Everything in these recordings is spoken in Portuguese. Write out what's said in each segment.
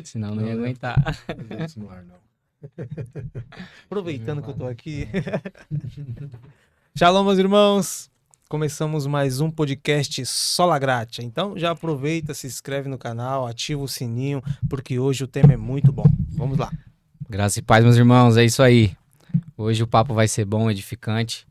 Senão não ia aguentar. Dedos no ar, não. Aproveitando que eu tô aqui. Shalom, meus irmãos. Começamos mais um podcast Sola Gratia. Então já aproveita, se inscreve no canal, ativa o sininho, porque hoje o tema é muito bom. Vamos lá. Graça e paz, meus irmãos, é isso aí. Hoje o papo vai ser bom, edificante.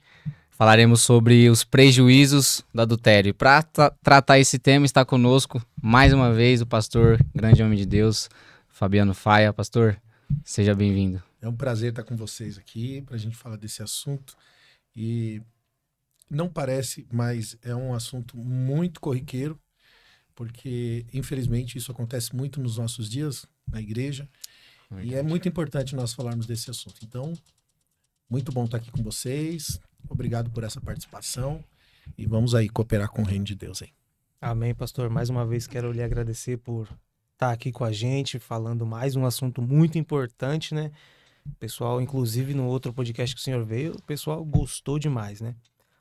Falaremos sobre os prejuízos do adultério. Para tratar esse tema está conosco, mais uma vez, o pastor, grande homem de Deus, Fabiano Faia. Pastor, seja bem-vindo. É um prazer estar com vocês aqui para a gente falar desse assunto. E não parece, mas é um assunto muito corriqueiro, porque infelizmente isso acontece muito nos nossos dias na igreja. E é muito importante nós falarmos desse assunto. Então, muito bom estar aqui com vocês. Obrigado por essa participação. E vamos aí cooperar com o reino de Deus aí. Amém, pastor. Mais uma vez quero lhe agradecer por estar aqui com a gente, falando mais um assunto muito importante, né? Pessoal, inclusive no outro podcast que o senhor veio, o pessoal gostou demais, né?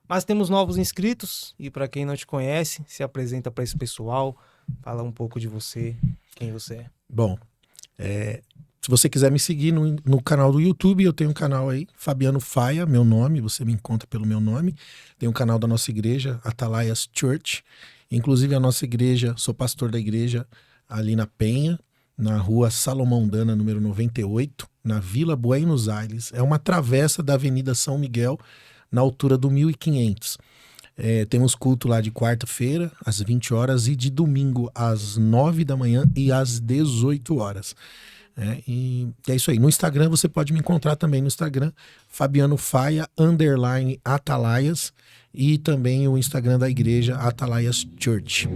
Mas temos novos inscritos e para quem não te conhece, se apresenta para esse pessoal, fala um pouco de você, quem você é. Bom, se você quiser me seguir no canal do YouTube, eu tenho um canal aí, Fabiano Faia, meu nome, você me encontra pelo meu nome. Tem um canal da nossa igreja, Atalaias Church. Inclusive a nossa igreja, sou pastor da igreja ali na Penha, na rua Salomão Dana, número 98, na Vila Buenos Aires. É uma travessa da Avenida São Miguel, na altura do 1500. Temos culto lá de quarta-feira, às 20 horas, e de domingo, às 9 da manhã e às 18 horas. E é isso aí. No Instagram você pode me encontrar também no Instagram, Fabiano Faia, _Atalaias, e também o Instagram da igreja, Atalaias Church.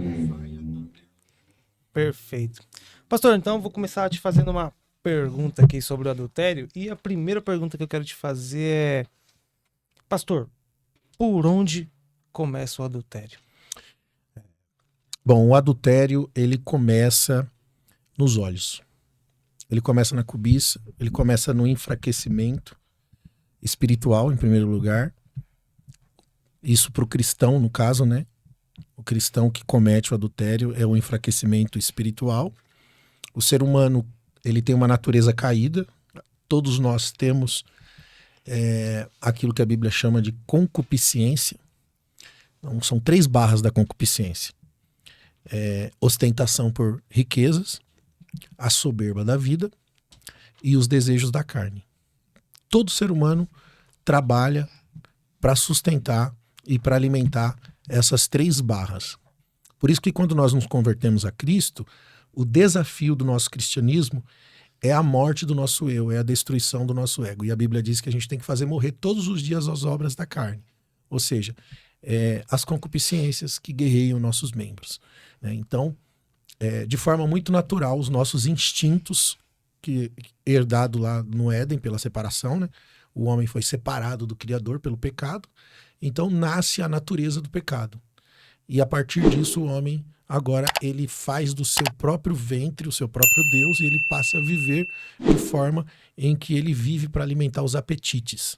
Perfeito. Pastor, então vou começar te fazendo uma pergunta aqui sobre o adultério. E a primeira pergunta que eu quero te fazer é: pastor, por onde começa o adultério? Bom, o adultério, ele começa nos olhos. Ele começa na cobiça, ele começa no enfraquecimento espiritual, em primeiro lugar. Isso para o cristão, no caso, né? O cristão que comete o adultério é o enfraquecimento espiritual. O ser humano, ele tem uma natureza caída. Todos nós temos aquilo que a Bíblia chama de concupiscência. Então, são 3 barras da concupiscência. Ostentação por riquezas, a soberba da vida e os desejos da carne. Todo ser humano trabalha para sustentar e para alimentar essas 3 barras. Por isso que quando nós nos convertemos a Cristo, o desafio do nosso cristianismo é a morte do nosso eu, é a destruição do nosso ego. E a Bíblia diz que a gente tem que fazer morrer todos os dias as obras da carne. Ou seja, as concupiscências que guerreiam nossos membros. Então, de forma muito natural, os nossos instintos, que herdado lá no Éden pela separação, né? O homem foi separado do Criador pelo pecado, então nasce a natureza do pecado. E a partir disso o homem agora ele faz do seu próprio ventre o seu próprio Deus e ele passa a viver de forma em que ele vive para alimentar os apetites.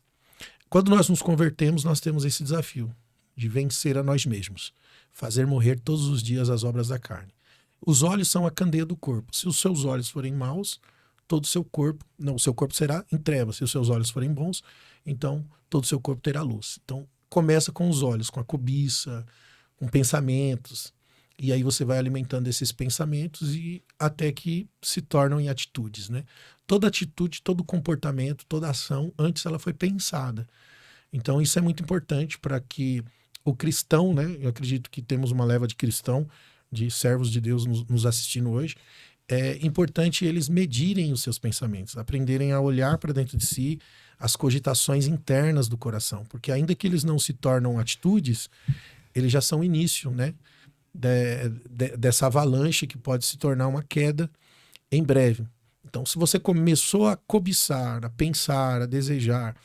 Quando nós nos convertemos, nós temos esse desafio de vencer a nós mesmos, fazer morrer todos os dias as obras da carne. Os olhos são a candeia do corpo. Se os seus olhos forem maus, todo o seu corpo será em trevas. Se os seus olhos forem bons, então todo o seu corpo terá luz. Então começa com os olhos, com a cobiça, com pensamentos. E aí você vai alimentando esses pensamentos e até que se tornam em atitudes, né? Toda atitude, todo comportamento, toda ação, antes ela foi pensada. Então isso é muito importante para que o cristão, né? Eu acredito que temos uma leva de cristão, de servos de Deus nos assistindo hoje. É importante eles medirem os seus pensamentos, aprenderem a olhar para dentro de si, as cogitações internas do coração, porque ainda que eles não se tornam atitudes, eles já são início, né? Dessa avalanche que pode se tornar uma queda em breve. Então, se você começou a cobiçar, a pensar, a desejar,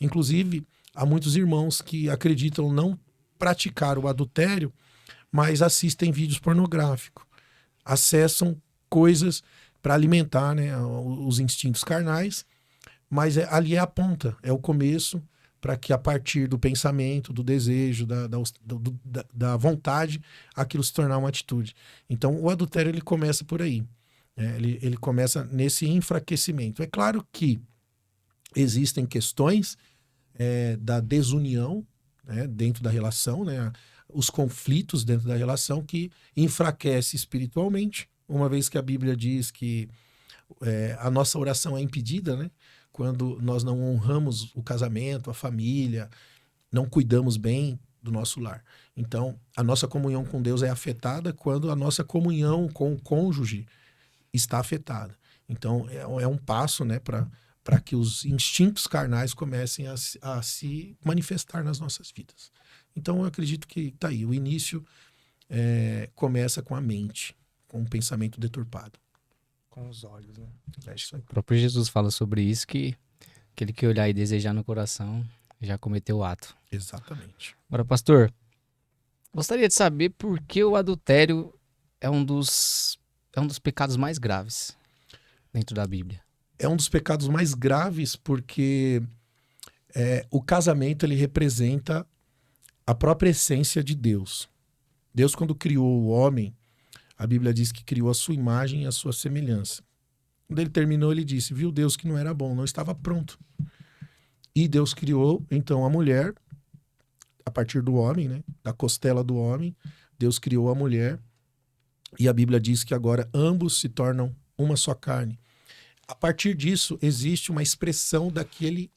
inclusive há muitos irmãos que acreditam não praticar o adultério, mas assistem vídeos pornográficos, acessam coisas para alimentar, né, os instintos carnais, mas ali é a ponta, é o começo para que a partir do pensamento, do desejo, da vontade, aquilo se tornar uma atitude. Então o adultério ele começa por aí. Ele começa nesse enfraquecimento. É claro que existem questões da desunião, né, dentro da relação, né, os conflitos dentro da relação que enfraquece espiritualmente, uma vez que a Bíblia diz que a nossa oração é impedida, né, quando nós não honramos o casamento, a família, não cuidamos bem do nosso lar. Então, a nossa comunhão com Deus é afetada quando a nossa comunhão com o cônjuge está afetada. Então, é um passo, né, para que os instintos carnais comecem a se manifestar nas nossas vidas. Então, eu acredito que tá aí. O início começa com a mente, com o pensamento deturpado. Com os olhos, né? É isso aí. O próprio Jesus fala sobre isso, que aquele que olhar e desejar no coração já cometeu o ato. Exatamente. Agora, pastor, gostaria de saber por que o adultério é um dos pecados mais graves dentro da Bíblia. É um dos pecados mais graves porque o casamento ele representa a própria essência de Deus. Deus, quando criou o homem, a Bíblia diz que criou a sua imagem e a sua semelhança. Quando ele terminou, ele disse, viu Deus que não era bom, não estava pronto. E Deus criou, então, a mulher, a partir do homem, né? Da costela do homem, Deus criou a mulher. E a Bíblia diz que agora ambos se tornam uma só carne. A partir disso, existe uma expressão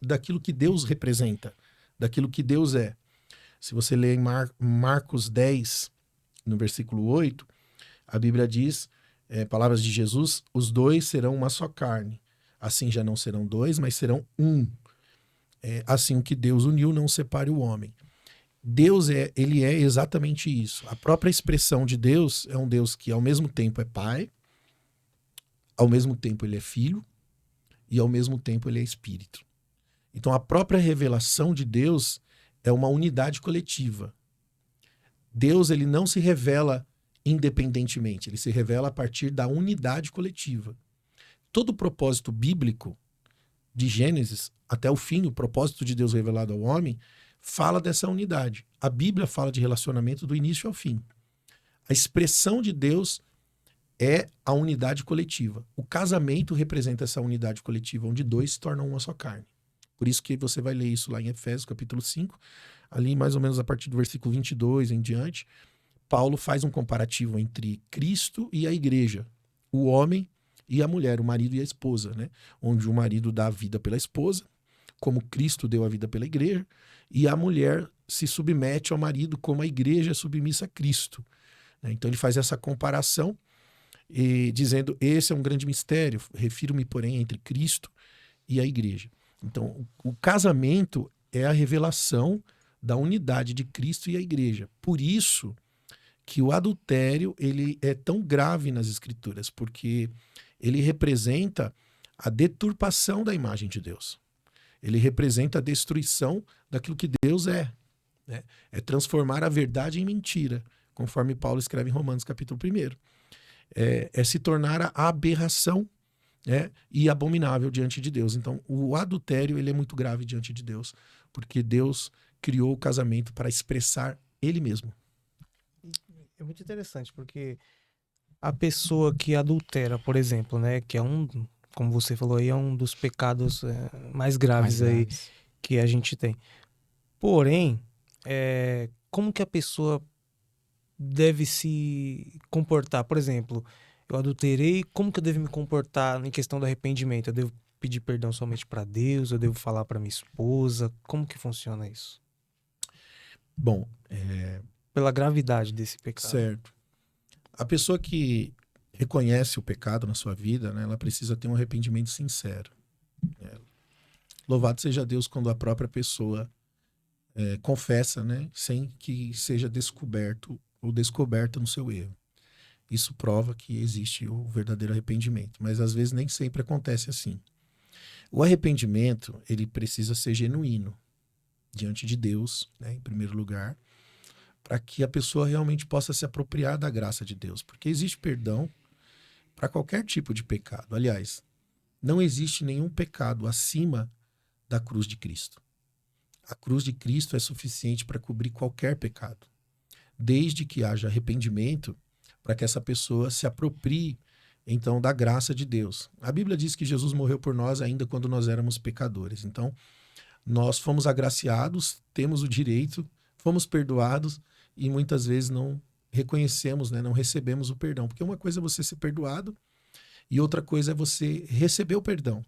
daquilo que Deus representa, daquilo que Deus é. Se você ler em Marcos 10, no versículo 8, a Bíblia diz, palavras de Jesus, os dois serão uma só carne. Assim já não serão dois, mas serão um. Assim o que Deus uniu, não separe o homem. Deus ele é exatamente isso. A própria expressão de Deus é um Deus que ao mesmo tempo é pai, ao mesmo tempo ele é filho e ao mesmo tempo ele é espírito. Então a própria revelação de Deus é uma unidade coletiva. Deus ele não se revela independentemente, ele se revela a partir da unidade coletiva. Todo o propósito bíblico de Gênesis até o fim, o propósito de Deus revelado ao homem, fala dessa unidade. A Bíblia fala de relacionamento do início ao fim. A expressão de Deus é a unidade coletiva. O casamento representa essa unidade coletiva, onde dois se tornam uma só carne. Por isso que você vai ler isso lá em Efésios, capítulo 5, ali mais ou menos a partir do versículo 22 em diante, Paulo faz um comparativo entre Cristo e a igreja, o homem e a mulher, o marido e a esposa, né? Onde o marido dá a vida pela esposa, como Cristo deu a vida pela igreja, e a mulher se submete ao marido como a igreja é submissa a Cristo. Então ele faz essa comparação, dizendo, esse é um grande mistério, refiro-me, porém, entre Cristo e a igreja. Então, o casamento é a revelação da unidade de Cristo e a igreja. Por isso que o adultério ele é tão grave nas Escrituras, porque ele representa a deturpação da imagem de Deus. Ele representa a destruição daquilo que Deus é. Né? É transformar a verdade em mentira, conforme Paulo escreve em Romanos capítulo 1. É se tornar a aberração, né, e abominável diante de Deus. Então, o adultério ele é muito grave diante de Deus, porque Deus criou o casamento para expressar Ele mesmo. É muito interessante, porque a pessoa que adultera, por exemplo, né, que é como você falou aí, é um dos pecados mais graves aí que a gente tem. Porém, como que a pessoa deve se comportar? Por exemplo, eu adulterei, como que eu devo me comportar em questão do arrependimento? Eu devo pedir perdão somente para Deus? Eu devo falar para minha esposa? Como que funciona isso? Bom, pela gravidade desse pecado. Certo. A pessoa que reconhece o pecado na sua vida, né, ela precisa ter um arrependimento sincero. Louvado seja Deus quando a própria pessoa confessa, né, sem que seja descoberto ou descoberta no seu erro. Isso prova que existe o verdadeiro arrependimento, mas às vezes nem sempre acontece assim. O arrependimento, ele precisa ser genuíno diante de Deus, né, em primeiro lugar, para que a pessoa realmente possa se apropriar da graça de Deus, porque existe perdão para qualquer tipo de pecado. Aliás, não existe nenhum pecado acima da cruz de Cristo. A cruz de Cristo é suficiente para cobrir qualquer pecado, desde que haja arrependimento, para que essa pessoa se aproprie então, da graça de Deus. A Bíblia diz que Jesus morreu por nós ainda quando nós éramos pecadores. Então, nós fomos agraciados, temos o direito, fomos perdoados e muitas vezes não reconhecemos, né, não recebemos o perdão. Porque uma coisa é você ser perdoado e outra coisa é você receber o perdão.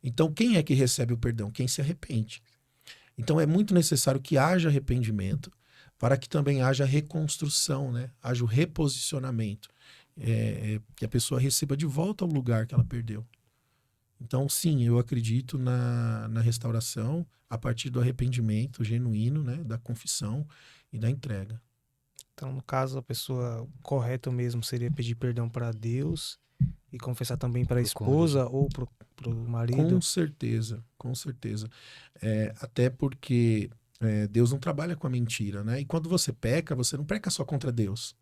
Então, quem é que recebe o perdão? Quem se arrepende. Então, é muito necessário que haja arrependimento para que também haja reconstrução, né? Haja o reposicionamento. Que a pessoa receba de volta o lugar que ela perdeu. Então, sim, eu acredito na restauração a partir do arrependimento genuíno, né? Da confissão e da entrega. Então, no caso, a pessoa correta mesmo seria pedir perdão para Deus e confessar também para a esposa ou pro marido. Com certeza, com certeza. Até porque Deus não trabalha com a mentira, né? E quando você peca, você não peca só contra Deus.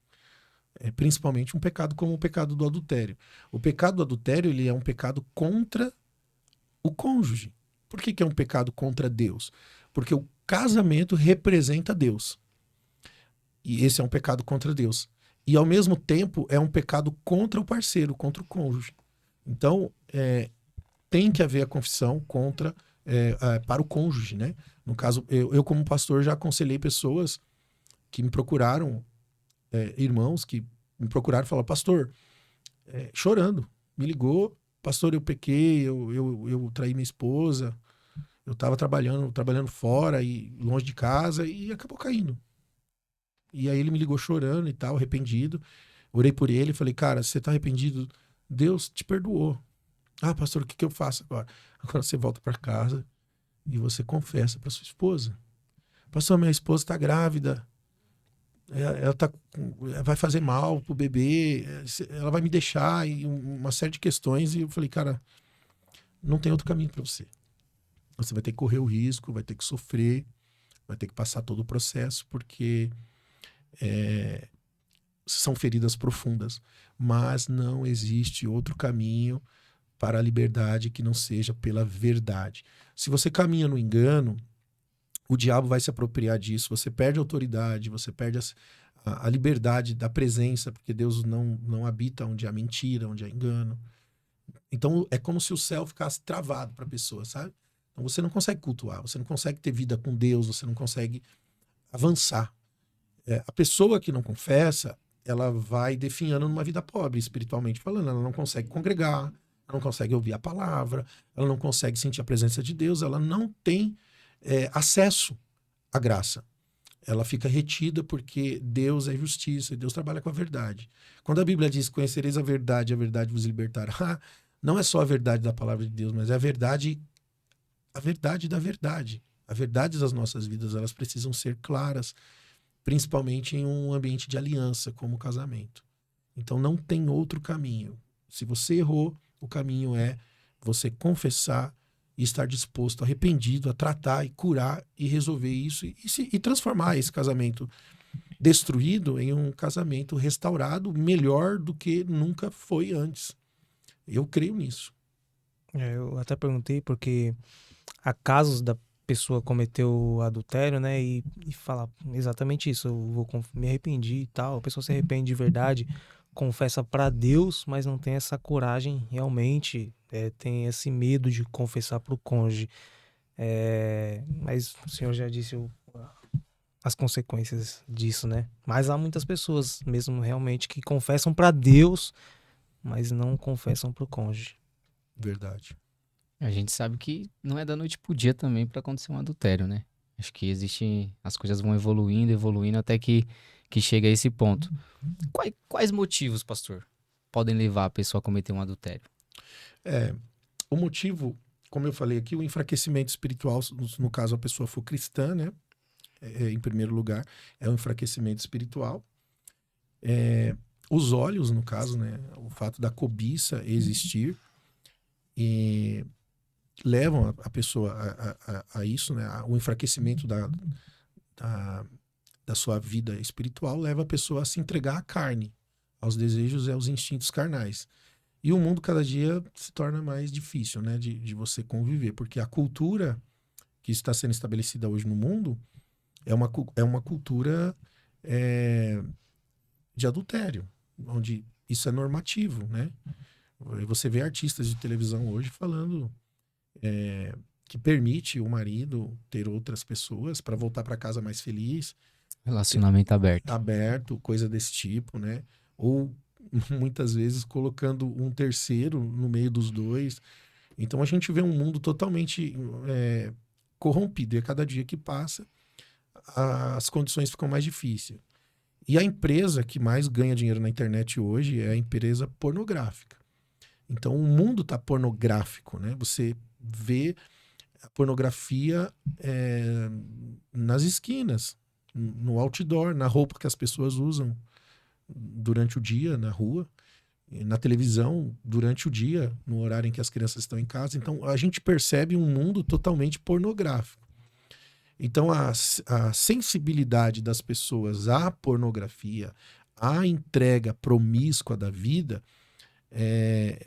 Principalmente um pecado como o pecado do adultério. O pecado do adultério, ele é um pecado contra o cônjuge. Por que é um pecado contra Deus? Porque o casamento representa Deus. E esse é um pecado contra Deus. E ao mesmo tempo é um pecado contra o parceiro, contra o cônjuge. Então, tem que haver a confissão para o cônjuge, né? No caso, eu como pastor já aconselhei pessoas que me procuraram, irmãos que me procuraram e falaram, pastor, chorando, me ligou, pastor, eu pequei, eu traí minha esposa, eu estava trabalhando fora e longe de casa e acabou caindo. E aí ele me ligou chorando e tal, arrependido. Orei por ele e falei, cara, você está arrependido? Deus te perdoou. Ah, pastor, o que eu faço agora? Agora você volta para casa e você confessa para sua esposa. Pastor, minha esposa está grávida. Ela vai fazer mal pro bebê. Ela vai me deixar e uma série de questões. E eu falei, cara, não tem outro caminho para você. Você vai ter que correr o risco, vai ter que sofrer, vai ter que passar todo o processo, porque são feridas profundas. Mas não existe outro caminho para a liberdade que não seja pela verdade. Se você caminha no engano, o diabo vai se apropriar disso, você perde a autoridade, você perde a liberdade da presença, porque Deus não habita onde há mentira, onde há engano. Então é como se o céu ficasse travado para a pessoa, sabe? Então você não consegue cultuar, você não consegue ter vida com Deus, você não consegue avançar. A pessoa que não confessa, ela vai definhando numa vida pobre, espiritualmente falando, ela não consegue congregar, ela não consegue ouvir a palavra, ela não consegue sentir a presença de Deus, ela não tem acesso à graça. Ela fica retida porque Deus é justiça e Deus trabalha com a verdade. Quando a Bíblia diz, conhecereis a verdade vos libertará, não é só a verdade da palavra de Deus, mas é a verdade da verdade. A verdade das nossas vidas, elas precisam ser claras, principalmente em um ambiente de aliança, como o casamento. Então não tem outro caminho. Se você errou, o caminho é você confessar e estar disposto, arrependido, a tratar e curar e resolver isso e transformar esse casamento destruído em um casamento restaurado, melhor do que nunca foi antes. Eu creio nisso. Eu até perguntei porque há casos da pessoa cometer o adultério, né, e falar exatamente isso, me arrependi e tal, a pessoa se arrepende de verdade, confessa pra Deus, mas não tem essa coragem realmente, tem esse medo de confessar pro cônjuge. Mas o senhor já disse as consequências disso, né? Mas há muitas pessoas mesmo realmente que confessam pra Deus, mas não confessam pro cônjuge. Verdade. A gente sabe que não é da noite pro dia também para acontecer um adultério, né? Acho que as coisas vão evoluindo até que chega a esse ponto. Quais motivos, pastor, podem levar a pessoa a cometer um adultério? O motivo, como eu falei aqui, o enfraquecimento espiritual, no caso a pessoa for cristã, né? Em primeiro lugar, é um enfraquecimento espiritual. Os olhos, no caso, né? O fato da cobiça existir e levam a pessoa a isso, né? O enfraquecimento da sua vida espiritual leva a pessoa a se entregar à carne, aos desejos e aos instintos carnais. E o mundo cada dia se torna mais difícil, né? De você conviver, porque a cultura que está sendo estabelecida hoje no mundo é uma cultura de adultério, onde isso é normativo, né? Você vê artistas de televisão hoje falando que permite o marido ter outras pessoas para voltar para casa mais feliz, Relacionamento aberto. aberto, coisa desse tipo, né? Ou muitas vezes colocando um terceiro no meio dos dois. Então a gente vê um mundo totalmente corrompido, e a cada dia que passa, as condições ficam mais difíceis. E a empresa que mais ganha dinheiro na internet hoje é a empresa pornográfica. Então o mundo está pornográfico, né? Você vê a pornografia nas esquinas, no outdoor, na roupa que as pessoas usam durante o dia, na rua, na televisão, durante o dia, no horário em que as crianças estão em casa. Então a gente percebe um mundo totalmente pornográfico. Então a sensibilidade das pessoas à pornografia, à entrega promíscua da vida,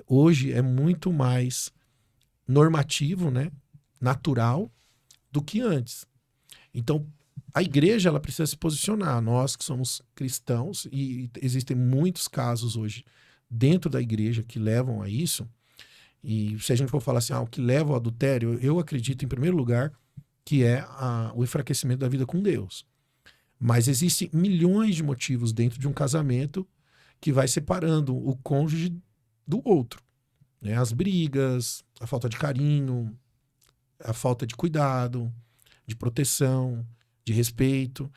hoje é muito mais normativo, né? Natural, do que antes. Então, a igreja ela precisa se posicionar. Nós que somos cristãos, e existem muitos casos hoje dentro da igreja que levam a isso, e se a gente for falar assim, o que leva ao adultério, eu acredito, em primeiro lugar, que é o enfraquecimento da vida com Deus. Mas existem milhões de motivos dentro de um casamento que vai separando o cônjuge do outro, né? As brigas, a falta de carinho, a falta de cuidado, de proteção, de respeito.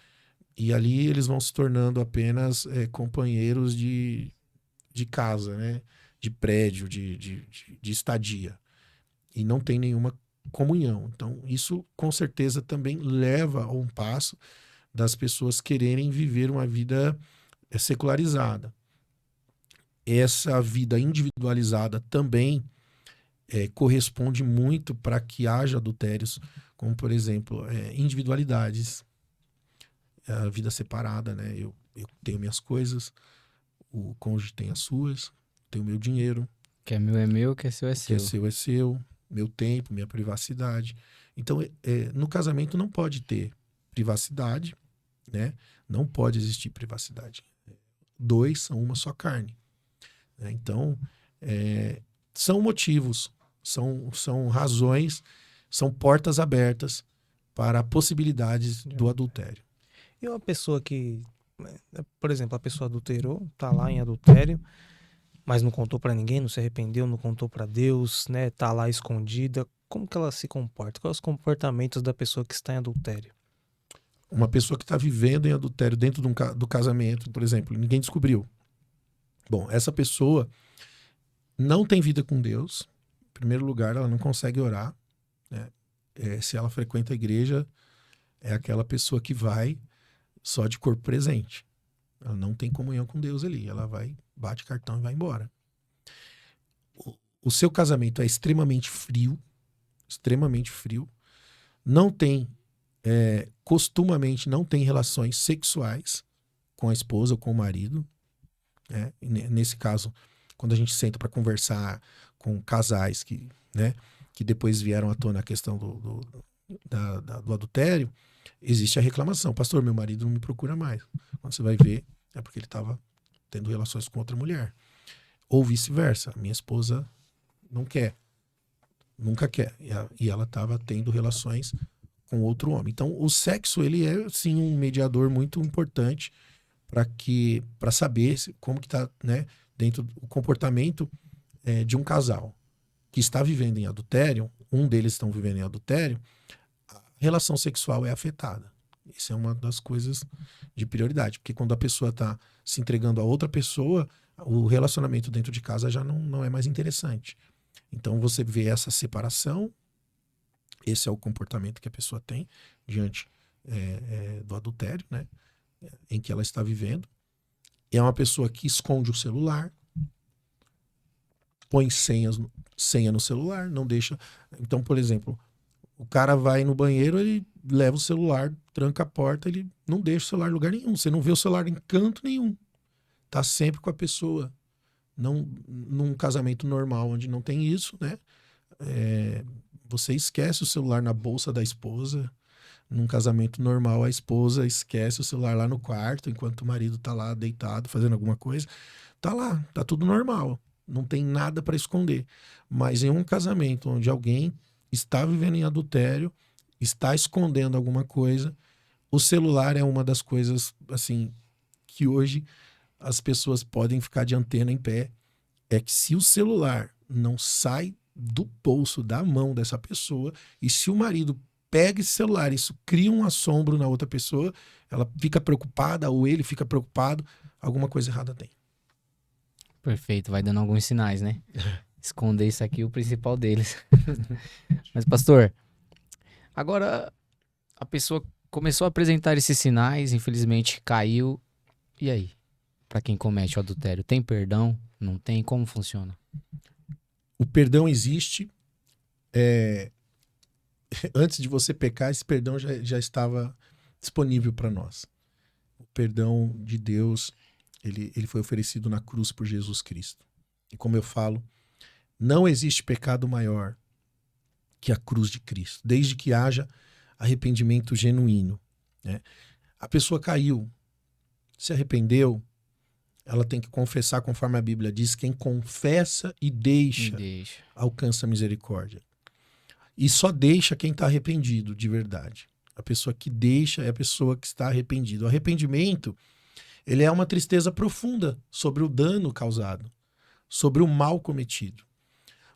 E ali eles vão se tornando apenas companheiros de casa, né? De prédio, de estadia. E não tem nenhuma comunhão. Então, isso com certeza também leva a um passo das pessoas quererem viver uma vida secularizada. Essa vida individualizada também corresponde muito para que haja adultérios, como, por exemplo, individualidades, a vida separada, né? Eu tenho minhas coisas, o cônjuge tem as suas, tenho meu dinheiro. Que é meu, que é seu, é Que é seu. seu, é seu, meu tempo, minha privacidade. Então, no casamento não pode ter privacidade, né? Não pode existir privacidade. Dois são uma só carne. Né? Então, são motivos, são razões, são portas abertas para possibilidades do adultério. E uma pessoa que, por exemplo, a pessoa adulterou, tá lá em adultério, mas não contou pra ninguém, não se arrependeu, não contou pra Deus, né? Tá lá escondida. Como que ela se comporta? Quais os comportamentos da pessoa que está em adultério? Uma pessoa que está vivendo em adultério dentro do casamento, por exemplo, ninguém descobriu. Bom, essa pessoa não tem vida com Deus. Em primeiro lugar, ela não consegue orar. Né? Se ela frequenta a igreja, é aquela pessoa que vai só de corpo presente. Ela não tem comunhão com Deus ali. Ela vai, bate cartão e vai embora. O seu casamento é extremamente frio. Extremamente frio. Não tem, costumamente não tem relações sexuais com a esposa ou com o marido. Né? Nesse caso, quando a gente senta para conversar com casais que depois vieram à tona a questão do adultério, existe a reclamação. Pastor, meu marido não me procura mais. Quando você vai ver, é porque ele estava tendo relações com outra mulher. Ou vice-versa. Minha esposa não quer. Nunca quer. E ela estava tendo relações com outro homem. Então, o sexo, ele é, sim, um mediador muito importante para saber como que está, né, dentro do comportamento de um casal que está vivendo em adultério, um deles estão vivendo em adultério, a relação sexual é afetada. Isso é uma das coisas de prioridade, porque quando a pessoa está se entregando a outra pessoa, o relacionamento dentro de casa já não é mais interessante. Então você vê essa separação, esse é o comportamento que a pessoa tem diante do adultério, né, em que ela está vivendo. É uma pessoa que esconde o celular, põe senha no celular, não deixa. Então, por exemplo, o cara vai no banheiro, ele leva o celular, tranca a porta, ele não deixa o celular em lugar nenhum. Você não vê o celular em canto nenhum. Tá sempre com a pessoa. Não, num casamento normal, onde não tem isso, né? Você esquece o celular na bolsa da esposa, Num casamento normal, a esposa esquece o celular lá no quarto, enquanto o marido tá lá deitado, fazendo alguma coisa. Tá lá, tá tudo normal. Não tem nada para esconder. Mas em um casamento onde alguém está vivendo em adultério, está escondendo alguma coisa, o celular é uma das coisas, assim, que hoje as pessoas podem ficar de antena em pé. É que se o celular não sai do bolso, da mão dessa pessoa, e se o marido pega esse celular, isso cria um assombro na outra pessoa, ela fica preocupada ou ele fica preocupado, alguma coisa errada tem. Perfeito, vai dando alguns sinais, né? Esconder isso aqui é o principal deles. Mas, pastor, agora a pessoa começou a apresentar esses sinais, infelizmente caiu. E aí? Pra quem comete o adultério, tem perdão? Não tem? Como funciona? O perdão existe. Antes de você pecar, esse perdão já estava disponível para nós. O perdão de Deus, ele foi oferecido na cruz por Jesus Cristo. E como eu falo, não existe pecado maior que a cruz de Cristo, desde que haja arrependimento genuíno, né? A pessoa caiu, se arrependeu, ela tem que confessar, conforme a Bíblia diz, quem confessa e deixa alcança a misericórdia. E só deixa quem está arrependido de verdade. A pessoa que deixa é a pessoa que está arrependida. O arrependimento, ele é uma tristeza profunda sobre o dano causado, sobre o mal cometido.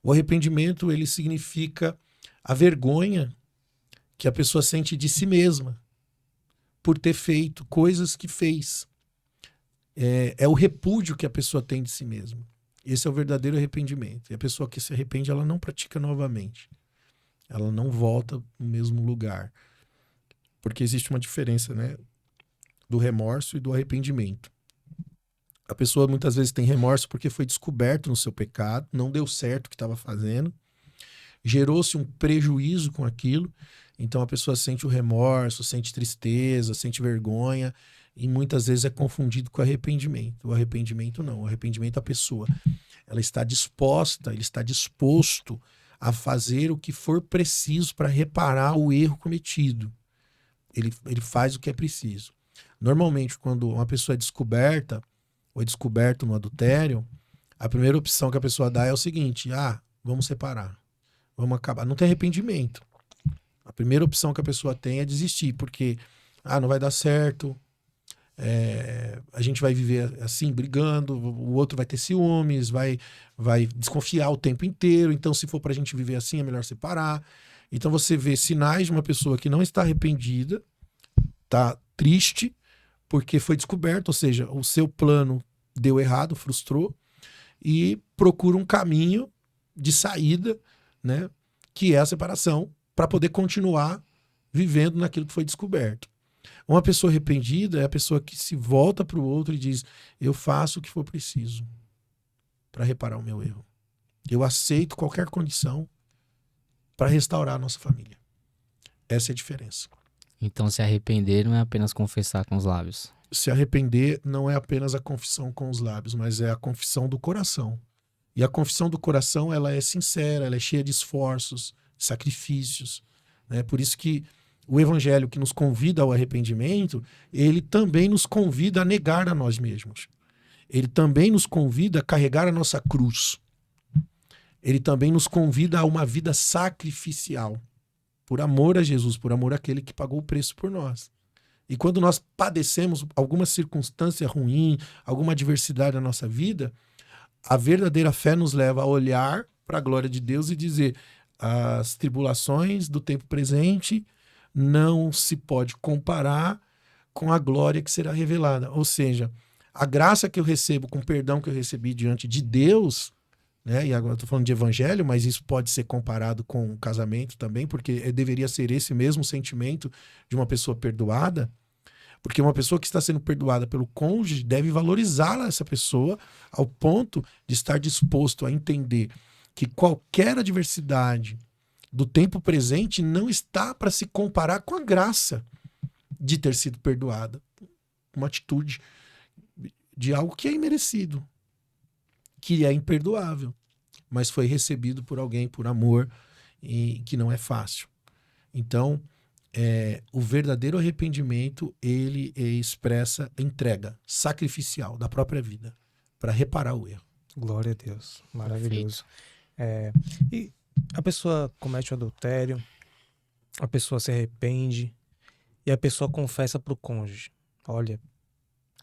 O arrependimento, ele significa a vergonha que a pessoa sente de si mesma por ter feito coisas que fez. É o repúdio que a pessoa tem de si mesma. Esse é o verdadeiro arrependimento. E a pessoa que se arrepende, ela não pratica novamente. Ela não volta no mesmo lugar. Porque existe uma diferença, né, do remorso e do arrependimento. A pessoa muitas vezes tem remorso porque foi descoberto no seu pecado, não deu certo o que estava fazendo, gerou-se um prejuízo com aquilo, então a pessoa sente o remorso, sente tristeza, sente vergonha, e muitas vezes é confundido com arrependimento. O arrependimento não. O arrependimento, a pessoa, ela está disposta, ele está disposto a fazer o que for preciso para reparar o erro cometido. Ele faz o que é preciso. Normalmente, quando uma pessoa é descoberta, ou é descoberto no adultério, a primeira opção que a pessoa dá é o seguinte: vamos separar, vamos acabar. Não tem arrependimento. A primeira opção que a pessoa tem é desistir, porque não vai dar certo, a gente vai viver assim, brigando, o outro vai ter ciúmes, vai desconfiar o tempo inteiro, então se for pra gente viver assim, é melhor separar. Então você vê sinais de uma pessoa que não está arrependida, está triste, porque foi descoberto, ou seja, o seu plano deu errado, frustrou, e procura um caminho de saída, né, que é a separação, para poder continuar vivendo naquilo que foi descoberto. Uma pessoa arrependida é a pessoa que se volta para o outro e diz: eu faço o que for preciso para reparar o meu erro. Eu aceito qualquer condição para restaurar a nossa família. Essa é a diferença. Então, se arrepender não é apenas confessar com os lábios. Se arrepender não é apenas a confissão com os lábios, mas é a confissão do coração. E a confissão do coração, ela é sincera, ela é cheia de esforços, sacrifícios, né? Por isso que o evangelho que nos convida ao arrependimento, ele também nos convida a negar a nós mesmos. Ele também nos convida a carregar a nossa cruz. Ele também nos convida a uma vida sacrificial, por amor a Jesus, por amor àquele que pagou o preço por nós. E quando nós padecemos alguma circunstância ruim, alguma adversidade na nossa vida, a verdadeira fé nos leva a olhar para a glória de Deus e dizer: as tribulações do tempo presente não se pode comparar com a glória que será revelada. Ou seja, a graça que eu recebo com o perdão que eu recebi diante de Deus, né? E agora eu estou falando de evangelho, mas isso pode ser comparado com o casamento também, porque deveria ser esse mesmo sentimento de uma pessoa perdoada, porque uma pessoa que está sendo perdoada pelo cônjuge deve valorizar essa pessoa ao ponto de estar disposto a entender que qualquer adversidade do tempo presente não está para se comparar com a graça de ter sido perdoada. Uma atitude de algo que é imerecido, que é imperdoável, mas foi recebido por alguém por amor, e que não é fácil. Então, O verdadeiro arrependimento, ele expressa entrega sacrificial da própria vida para reparar o erro. Glória a Deus. Maravilhoso. E a pessoa comete o adultério, a pessoa se arrepende e a pessoa confessa pro cônjuge: olha,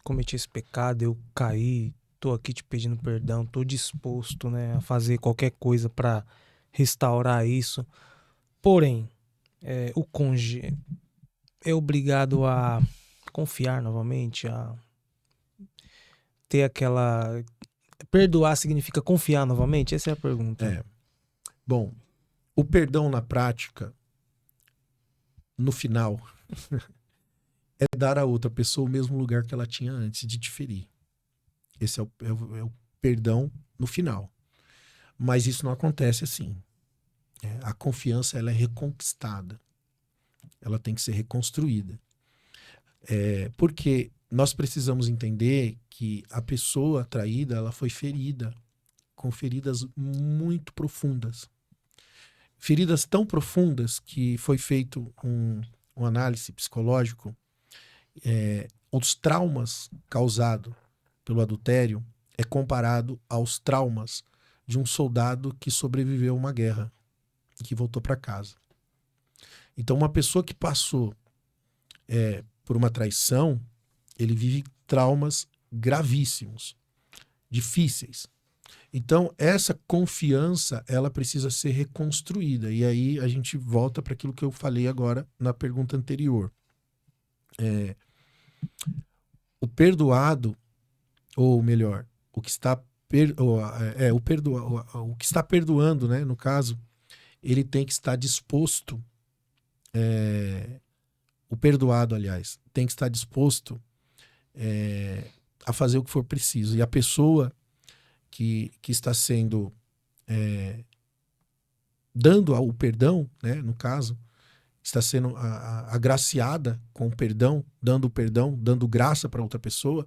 cometi esse pecado, eu caí, tô aqui te pedindo perdão, tô disposto, né, a fazer qualquer coisa para restaurar isso. Porém, o cônjuge é obrigado a confiar novamente, a ter aquela... Perdoar significa confiar novamente? Essa é a pergunta. Bom, o perdão na prática, no final, é dar a outra pessoa o mesmo lugar que ela tinha antes de te ferir. Esse é o perdão no final. Mas isso não acontece assim. A confiança, ela é reconquistada. Ela tem que ser reconstruída. Porque nós precisamos entender que a pessoa traída, ela foi ferida com feridas muito profundas. Feridas tão profundas que foi feito um análise psicológico. Os traumas causados pelo adultério é comparado aos traumas de um soldado que sobreviveu a uma guerra e que voltou para casa. Então, uma pessoa que passou por uma traição, ele vive traumas gravíssimos, difíceis. Então, essa confiança, ela precisa ser reconstruída. E aí a gente volta para aquilo que eu falei agora na pergunta anterior. O perdoado, ou melhor, o que está perdoando, né, no caso, ele tem que estar disposto, o perdoado, aliás, tem que estar disposto a fazer o que for preciso. E a pessoa que está sendo dando o perdão, né, no caso, está sendo agraciada com o perdão, dando graça para outra pessoa,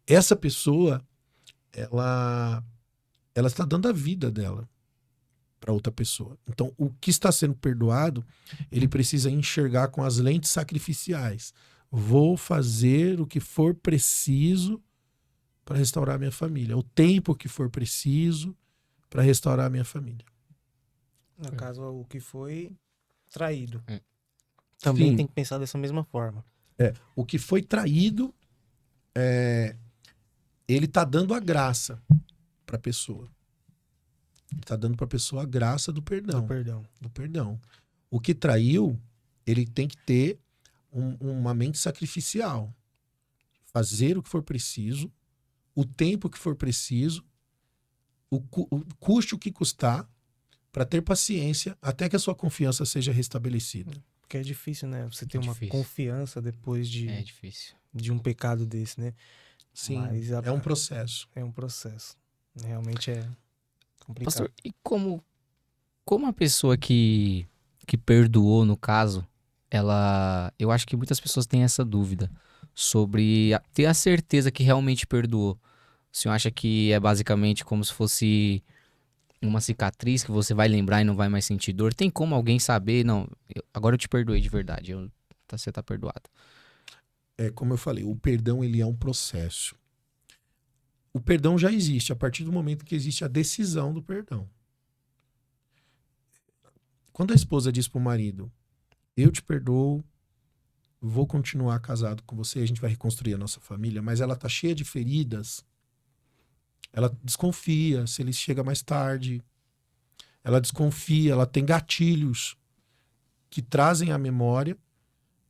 essa pessoa, ela está dando a vida dela para outra pessoa. Então, o que está sendo perdoado, ele precisa enxergar com as lentes sacrificiais. Vou fazer o que for preciso para restaurar a minha família. O tempo que for preciso para restaurar a minha família. No caso, o que foi traído. Também Sim. tem que pensar dessa mesma forma. O que foi traído, ele está dando a graça para a pessoa. Ele está dando para a pessoa a graça do perdão. Do perdão. O que traiu, ele tem que ter uma mente sacrificial. Fazer o que for preciso, o tempo que for preciso, o custe o que custar, para ter paciência até que a sua confiança seja restabelecida. Porque é difícil, né? Você ter uma confiança depois de um pecado desse, né? Sim, mas é um processo. É um processo. Realmente é complicado. Pastor, e como a pessoa que perdoou, no caso, eu acho que muitas pessoas têm essa dúvida sobre ter a certeza que realmente perdoou. O senhor acha que é basicamente como se fosse uma cicatriz que você vai lembrar e não vai mais sentir dor? Tem como alguém saber, não, agora eu te perdoei de verdade, você tá perdoado? Como eu falei, o perdão, ele é um processo. O perdão já existe a partir do momento que existe a decisão do perdão. Quando a esposa diz para o marido: eu te perdoo, vou continuar casado com você, a gente vai reconstruir a nossa família, mas ela tá cheia de feridas, ela desconfia se ele chega mais tarde, ela desconfia, ela tem gatilhos que trazem à memória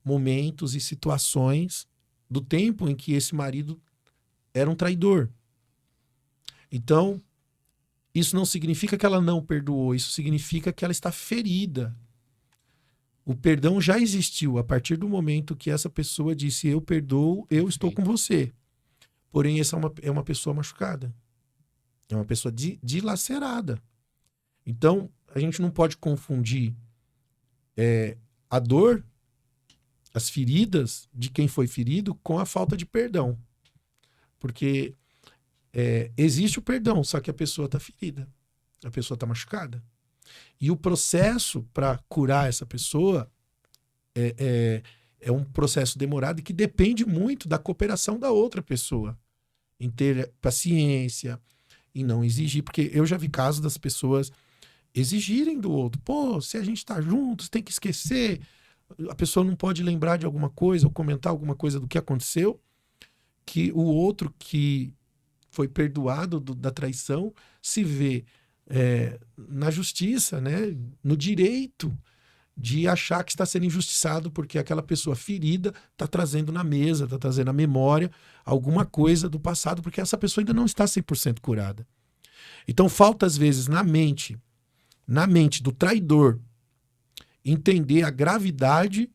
momentos e situações do tempo em que esse marido era um traidor. Então, isso não significa que ela não perdoou, isso significa que ela está ferida. O perdão já existiu a partir do momento que essa pessoa disse: eu perdoo, eu estou com você. Porém, essa é uma pessoa machucada. É uma pessoa dilacerada. Então, a gente não pode confundir a dor, as feridas de quem foi ferido com a falta de perdão. Porque existe o perdão, só que a pessoa está ferida. A pessoa está machucada. E o processo para curar essa pessoa é um processo demorado e que depende muito da cooperação da outra pessoa. Em ter paciência, em não exigir. Porque eu já vi casos das pessoas exigirem do outro. Pô, se a gente tá juntos, tem que esquecer. A pessoa não pode lembrar de alguma coisa ou comentar alguma coisa do que aconteceu, que o outro que foi perdoado da traição se vê na justiça, né? No direito de achar que está sendo injustiçado porque aquela pessoa ferida está trazendo na mesa, está trazendo à memória alguma coisa do passado, porque essa pessoa ainda não está 100% curada. Então falta às vezes na mente do traidor entender a gravidade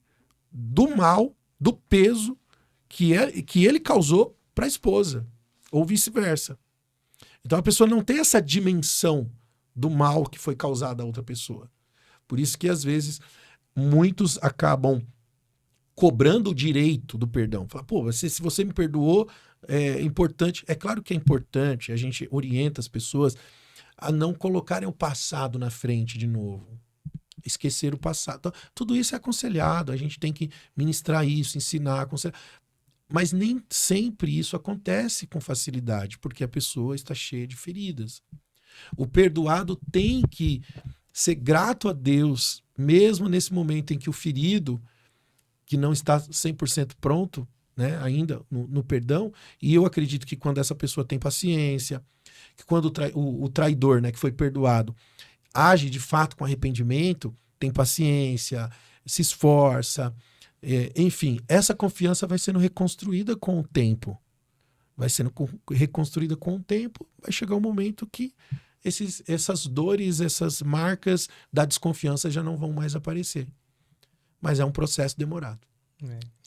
do mal, do peso que ele causou para a esposa, ou vice-versa. Então a pessoa não tem essa dimensão do mal que foi causado a outra pessoa. Por isso que, às vezes, muitos acabam cobrando o direito do perdão. Fala, pô, se você me perdoou, é importante. É claro que é importante, a gente orienta as pessoas a não colocarem o passado na frente de novo. Esquecer o passado. Então, tudo isso é aconselhado, a gente tem que ministrar isso, ensinar, aconselhar. Mas nem sempre isso acontece com facilidade, porque a pessoa está cheia de feridas. O perdoado tem que ser grato a Deus, mesmo nesse momento em que o ferido, que não está 100% pronto, né, ainda no perdão, e eu acredito que quando essa pessoa tem paciência, que quando o traidor, né, que foi perdoado, age de fato com arrependimento, tem paciência, se esforça, enfim, essa confiança vai sendo reconstruída com o tempo. Vai sendo reconstruída com o tempo, vai chegar um momento que essas dores, essas marcas da desconfiança já não vão mais aparecer. Mas é um processo demorado.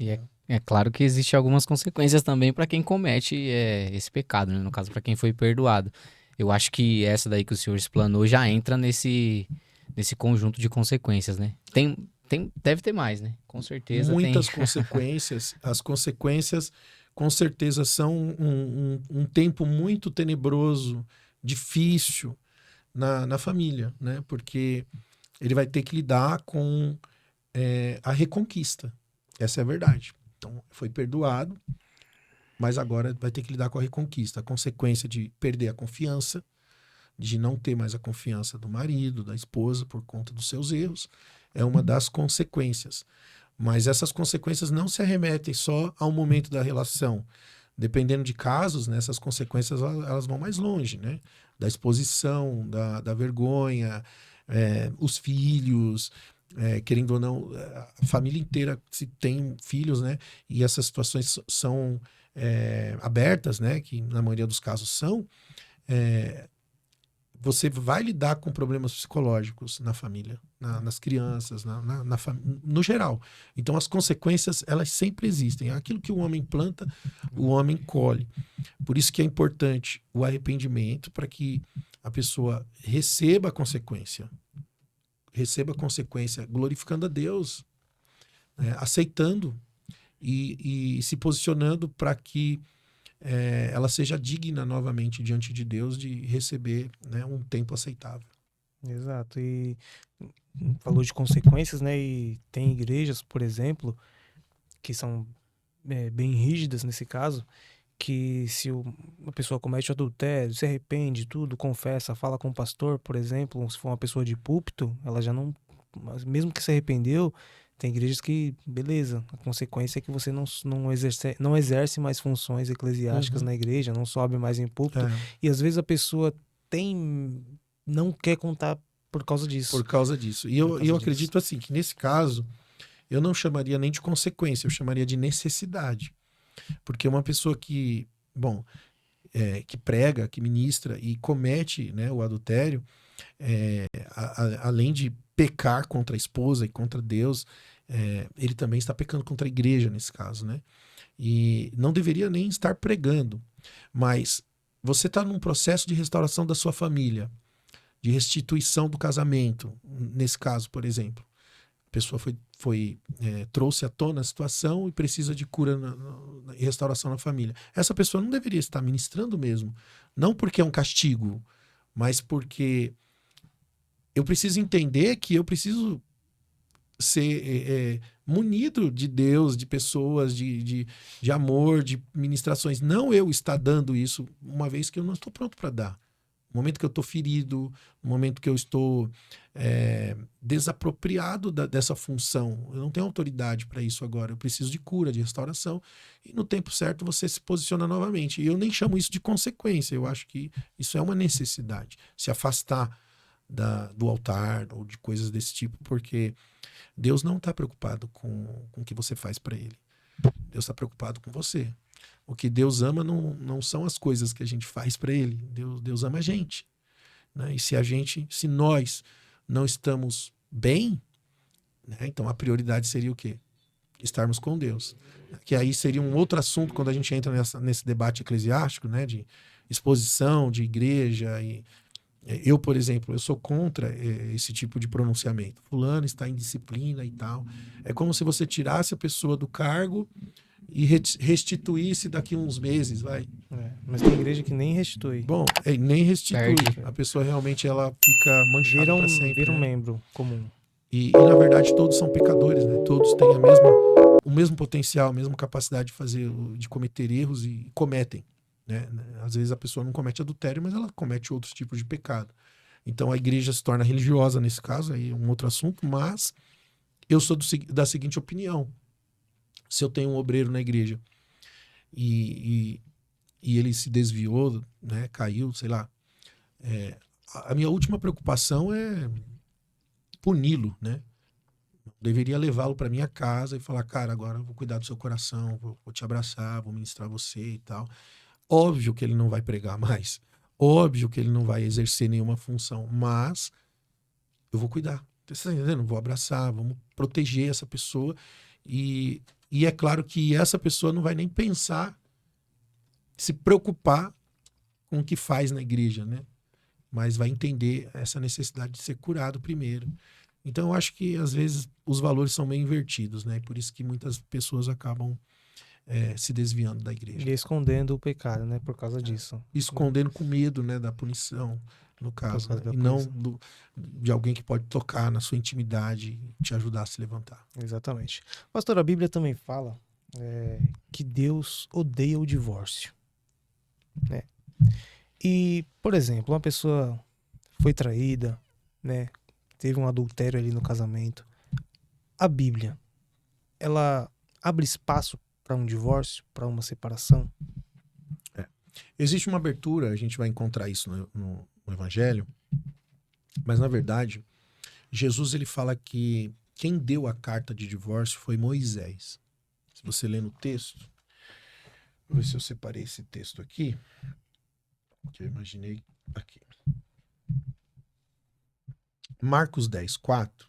E é claro que existem algumas consequências também para quem comete esse pecado, né? No caso, para quem foi perdoado. Eu acho que essa daí que o senhor explanou já entra nesse conjunto de consequências, né? Deve ter mais, né? Com certeza muitas tem. Consequências. As consequências, com certeza, são um tempo muito tenebroso, difícil na família, né? Porque ele vai ter que lidar com a reconquista. Essa é a verdade. Então, foi perdoado, mas agora vai ter que lidar com a reconquista. A consequência de perder a confiança, de não ter mais a confiança do marido, da esposa, por conta dos seus erros, é uma das consequências. Mas essas consequências não se arremetem só ao momento da relação. Dependendo de casos, né, essas consequências elas vão mais longe, né? Da exposição, da vergonha, os filhos, querendo ou não, a família inteira, se tem filhos, né? E essas situações são abertas, né? Que na maioria dos casos são. Você vai lidar com problemas psicológicos na família, nas crianças, no geral. Então, as consequências, elas sempre existem. Aquilo que o homem planta, o homem colhe. Por isso que é importante o arrependimento, para que a pessoa receba a consequência. Receba a consequência glorificando a Deus, né? Aceitando e se posicionando para que ela seja digna novamente diante de Deus de receber, né, um tempo aceitável. Exato. E falou de consequências, né? E tem igrejas, por exemplo, que são bem rígidas nesse caso, que se uma pessoa comete adultério, se arrepende, tudo, confessa, fala com o pastor, por exemplo, se for uma pessoa de púlpito, ela já não, mesmo que se arrependeu, tem igrejas que, beleza, a consequência é que você não exerce mais funções eclesiásticas na igreja, não sobe mais em púlpito, e às vezes a pessoa não quer contar por causa disso. Por causa disso. E eu acredito assim, que nesse caso, eu não chamaria nem de consequência, eu chamaria de necessidade. Porque uma pessoa que prega, que ministra e comete, né, o adultério, além de pecar contra a esposa e contra Deus, ele também está pecando contra a igreja nesse caso, né? E não deveria nem estar pregando. Mas você está num processo de restauração da sua família, de restituição do casamento, nesse caso, por exemplo. A pessoa trouxe à tona a situação e precisa de cura e restauração na família. Essa pessoa não deveria estar ministrando mesmo. Não porque é um castigo, mas porque eu preciso entender que eu preciso munido de Deus, de pessoas, de amor, de ministrações. Não eu estar dando isso, uma vez que eu não estou pronto para dar. No momento que eu estou ferido, no momento que eu estou desapropriado dessa função. Eu não tenho autoridade para isso agora. Eu preciso de cura, de restauração. E no tempo certo você se posiciona novamente. E eu nem chamo isso de consequência. Eu acho que isso é uma necessidade. Se afastar do altar ou de coisas desse tipo, porque Deus não está preocupado com o que você faz para ele. Deus está preocupado com você. O que Deus ama não são as coisas que a gente faz para ele. Deus ama a gente. Né? E se nós não estamos bem, né? Então a prioridade seria o quê? Estarmos com Deus. Que aí seria um outro assunto quando a gente entra nesse debate eclesiástico, né? De exposição, de igreja. Eu, por exemplo, eu sou contra esse tipo de pronunciamento. Fulano está em disciplina e tal. É como se você tirasse a pessoa do cargo e restituísse daqui uns meses, vai. Mas tem igreja que nem restitui. Bom, nem restitui. Perde. A pessoa realmente ela fica manchada para sempre. Vira um né? membro comum. E na verdade todos são pecadores, né? Todos têm o mesmo potencial, a mesma capacidade de cometer erros e cometem. Né? Às vezes a pessoa não comete adultério, mas ela comete outros tipos de pecado. Então a igreja se torna religiosa nesse caso, aí é um outro assunto, mas eu sou da seguinte opinião. Se eu tenho um obreiro na igreja e ele se desviou, né, caiu, sei lá, a minha última preocupação é puni-lo, né? Deveria levá-lo para minha casa e falar, cara, agora eu vou cuidar do seu coração, vou te abraçar, vou ministrar você e tal. Óbvio que ele não vai pregar mais, óbvio que ele não vai exercer nenhuma função, mas eu vou cuidar. Você está entendendo? Vou abraçar, vamos proteger essa pessoa e é claro que essa pessoa não vai nem pensar, se preocupar com o que faz na igreja, né? Mas vai entender essa necessidade de ser curado primeiro. Então eu acho que às vezes os valores são meio invertidos, né? Por isso que muitas pessoas acabam se desviando da igreja. E escondendo o pecado, né? Por causa disso. Escondendo com medo, né? Da punição, no caso. Né? E não de alguém que pode tocar na sua intimidade e te ajudar a se levantar. Exatamente. Pastor, a Bíblia também fala que Deus odeia o divórcio. Né? E, por exemplo, uma pessoa foi traída, né? Teve um adultério ali no casamento. A Bíblia, ela abre espaço para um divórcio, para uma separação? Existe uma abertura, a gente vai encontrar isso no Evangelho, mas na verdade, Jesus ele fala que quem deu a carta de divórcio foi Moisés. Se você ler no texto, vou ver se eu separei esse texto aqui, que eu imaginei aqui. Marcos 10, 4.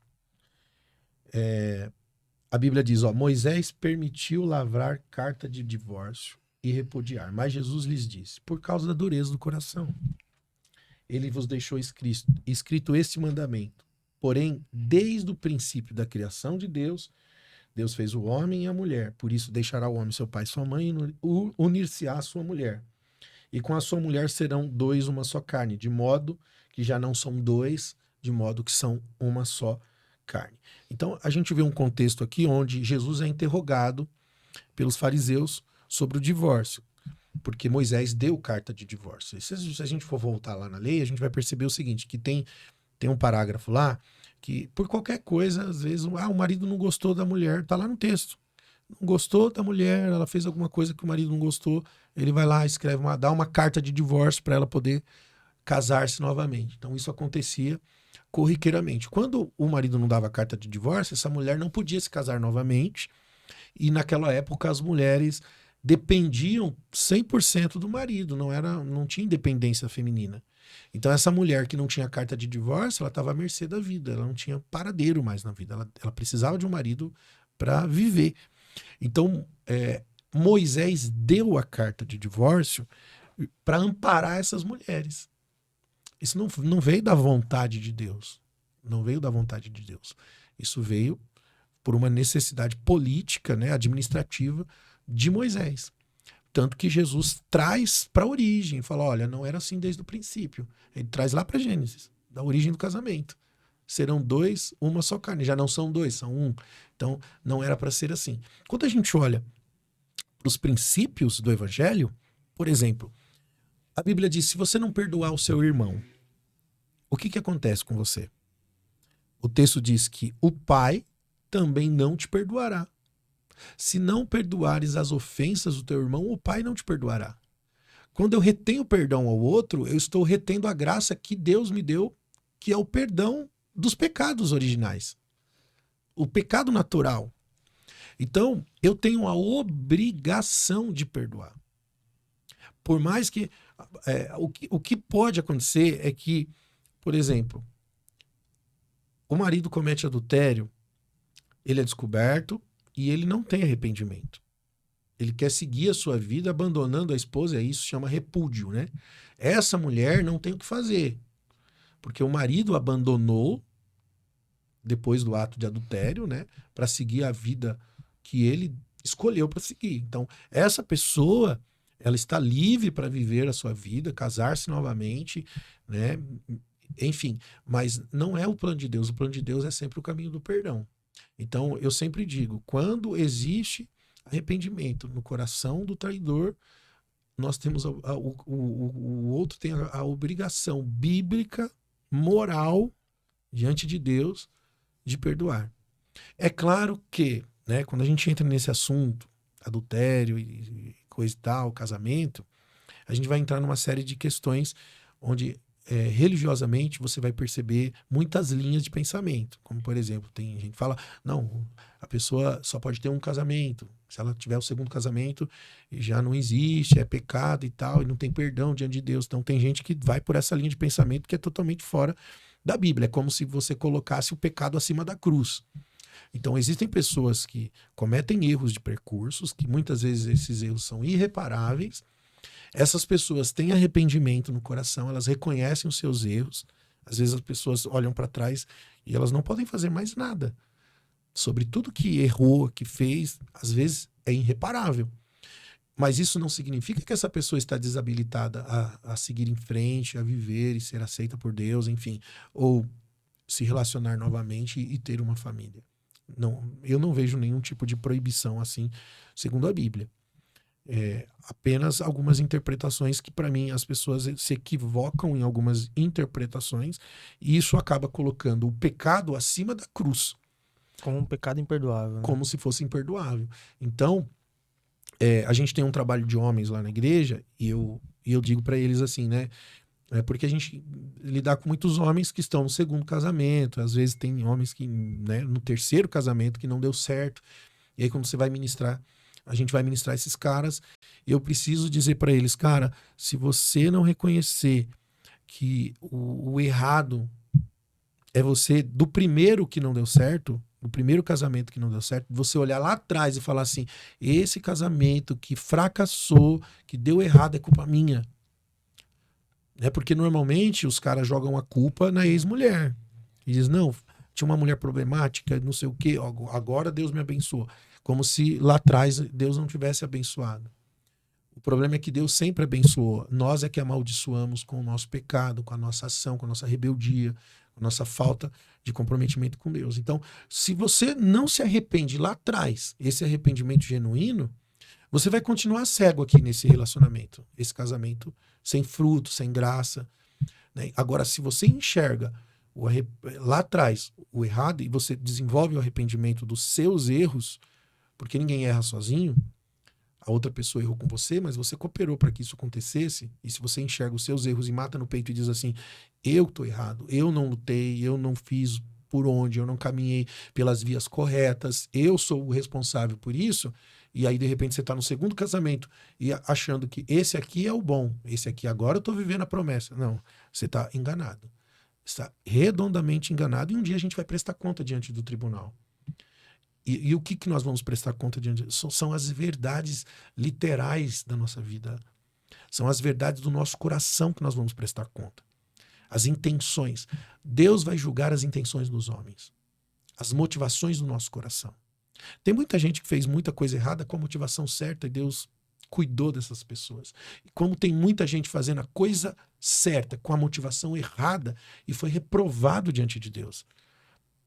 A Bíblia diz, Moisés permitiu lavrar carta de divórcio e repudiar, mas Jesus lhes disse, por causa da dureza do coração, ele vos deixou escrito este mandamento. Porém, desde o princípio da criação de Deus fez o homem e a mulher, por isso deixará o homem seu pai e sua mãe e unir-se-á à sua mulher. E com a sua mulher serão dois uma só carne, de modo que já não são dois, de modo que são uma só carne. Então, a gente vê um contexto aqui onde Jesus é interrogado pelos fariseus sobre o divórcio, porque Moisés deu carta de divórcio. E se a gente for voltar lá na lei, a gente vai perceber o seguinte, que tem um parágrafo lá, que por qualquer coisa, às vezes, o marido não gostou da mulher, tá lá no texto. Não gostou da mulher, ela fez alguma coisa que o marido não gostou, ele vai lá, dá uma carta de divórcio para ela poder casar-se novamente. Então, isso acontecia corriqueiramente. Quando o marido não dava carta de divórcio, essa mulher não podia se casar novamente, e naquela época as mulheres dependiam 100% do marido, não tinha independência feminina. Então essa mulher que não tinha carta de divórcio, ela estava à mercê da vida, ela não tinha paradeiro mais na vida, ela precisava de um marido para viver. Então Moisés deu a carta de divórcio para amparar essas mulheres. Isso não veio da vontade de Deus. Não veio da vontade de Deus. Isso veio por uma necessidade política, né, administrativa de Moisés. Tanto que Jesus traz para a origem. Fala, olha, não era assim desde o princípio. Ele traz lá para Gênesis, da origem do casamento. serão dois, uma só carne. Já não são dois, são um. Então, não era para ser assim. Quando a gente olha os princípios do evangelho, por exemplo, a Bíblia diz, se você não perdoar o seu irmão, o que acontece com você? O texto diz que o pai também não te perdoará. Se não perdoares as ofensas do teu irmão, o pai não te perdoará. Quando eu retenho perdão ao outro, eu estou retendo a graça que Deus me deu, que é o perdão dos pecados originais. O pecado natural. Então, eu tenho a obrigação de perdoar. Por mais que... o que pode acontecer é que, por exemplo, o marido comete adultério, ele é descoberto e ele não tem arrependimento. Ele quer seguir a sua vida abandonando a esposa, e isso chama repúdio, né? Essa mulher não tem o que fazer, porque o marido abandonou depois do ato de adultério, né, para seguir a vida que ele escolheu para seguir. Então, essa pessoa, ela está livre para viver a sua vida, casar-se novamente, né? Enfim, mas não é o plano de Deus. O plano de Deus é sempre o caminho do perdão. Então, eu sempre digo, quando existe arrependimento no coração do traidor, nós temos o outro tem a obrigação bíblica, moral, diante de Deus, de perdoar. É claro que, né, quando a gente entra nesse assunto, adultério e coisa e tal, casamento, a gente vai entrar numa série de questões onde religiosamente você vai perceber muitas linhas de pensamento. Como, por exemplo, tem gente que fala, não, a pessoa só pode ter um casamento. Se ela tiver o segundo casamento, já não existe, é pecado e tal, e não tem perdão diante de Deus. Então tem gente que vai por essa linha de pensamento que é totalmente fora da Bíblia. É como se você colocasse o pecado acima da cruz. Então existem pessoas que cometem erros de percursos, que muitas vezes esses erros são irreparáveis. Essas pessoas têm arrependimento no coração, elas reconhecem os seus erros. Às vezes as pessoas olham para trás e elas não podem fazer mais nada. Sobre tudo que errou, que fez, às vezes é irreparável. Mas isso não significa que essa pessoa está desabilitada a seguir em frente, a viver e ser aceita por Deus, enfim, ou se relacionar novamente e ter uma família. Não, eu não vejo nenhum tipo de proibição assim, segundo a Bíblia. Apenas algumas interpretações que, para mim, as pessoas se equivocam em algumas interpretações e isso acaba colocando o pecado acima da cruz. Como um pecado imperdoável. Né? Como se fosse imperdoável. Então, a gente tem um trabalho de homens lá na igreja e eu digo para eles assim, né? Porque a gente lidar com muitos homens que estão no segundo casamento, às vezes tem homens que, né, no terceiro casamento que não deu certo. E aí, quando você vai ministrar, a gente vai ministrar esses caras, e eu preciso dizer para eles, cara, se você não reconhecer que o errado é você, do primeiro que não deu certo, do primeiro casamento que não deu certo, você olhar lá atrás e falar assim, esse casamento que fracassou, que deu errado, é culpa minha. Porque normalmente os caras jogam a culpa na ex-mulher. E diz, não, tinha uma mulher problemática, não sei o quê, agora Deus me abençoou. Como se lá atrás Deus não tivesse abençoado. O problema é que Deus sempre abençoou. Nós é que amaldiçoamos com o nosso pecado, com a nossa ação, com a nossa rebeldia, com a nossa falta de comprometimento com Deus. Então, se você não se arrepende lá atrás, esse arrependimento genuíno, você vai continuar cego aqui nesse relacionamento, esse casamento sem fruto, sem graça. Né? Agora, se você enxerga lá atrás o errado e você desenvolve o arrependimento dos seus erros, porque ninguém erra sozinho, a outra pessoa errou com você, mas você cooperou para que isso acontecesse, e se você enxerga os seus erros e mata no peito e diz assim, eu estou errado, eu não lutei, eu não fiz por onde, eu não caminhei pelas vias corretas, eu sou o responsável por isso, e aí de repente você está no segundo casamento e achando que esse aqui é o bom, esse aqui agora eu estou vivendo a promessa. Não, você está enganado. Está redondamente enganado, e um dia a gente vai prestar conta diante do tribunal. E o que nós vamos prestar conta diante? São as verdades literais da nossa vida. São as verdades do nosso coração que nós vamos prestar conta. As intenções. Deus vai julgar as intenções dos homens. As motivações do nosso coração. Tem muita gente que fez muita coisa errada com a motivação certa e Deus cuidou dessas pessoas. E como tem muita gente fazendo a coisa certa, com a motivação errada, e foi reprovado diante de Deus.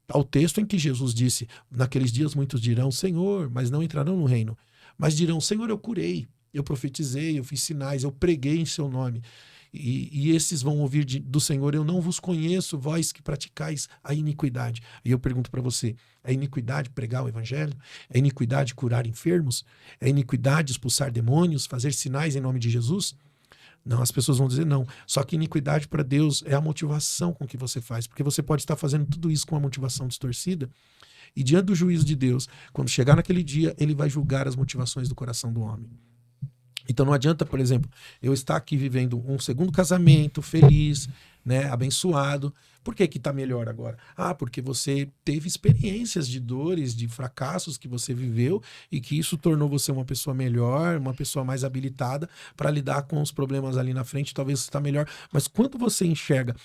Há o texto em que Jesus disse, naqueles dias muitos dirão, Senhor, mas não entrarão no reino. Mas dirão, Senhor, eu curei, eu profetizei, eu fiz sinais, eu preguei em seu nome. E esses vão ouvir do Senhor, eu não vos conheço, vós que praticais a iniquidade. E eu pergunto para você, é iniquidade pregar o evangelho? É iniquidade curar enfermos? É iniquidade expulsar demônios, fazer sinais em nome de Jesus? Não, as pessoas vão dizer não. Só que iniquidade para Deus é a motivação com que você faz, porque você pode estar fazendo tudo isso com uma motivação distorcida, e diante do juízo de Deus, quando chegar naquele dia, ele vai julgar as motivações do coração do homem. Então não adianta, por exemplo, eu estar aqui vivendo um segundo casamento feliz, né, abençoado. Por que que tá melhor agora? Ah, porque você teve experiências de dores, de fracassos que você viveu e que isso tornou você uma pessoa melhor, uma pessoa mais habilitada para lidar com os problemas ali na frente, talvez você está melhor. Mas quando você enxerga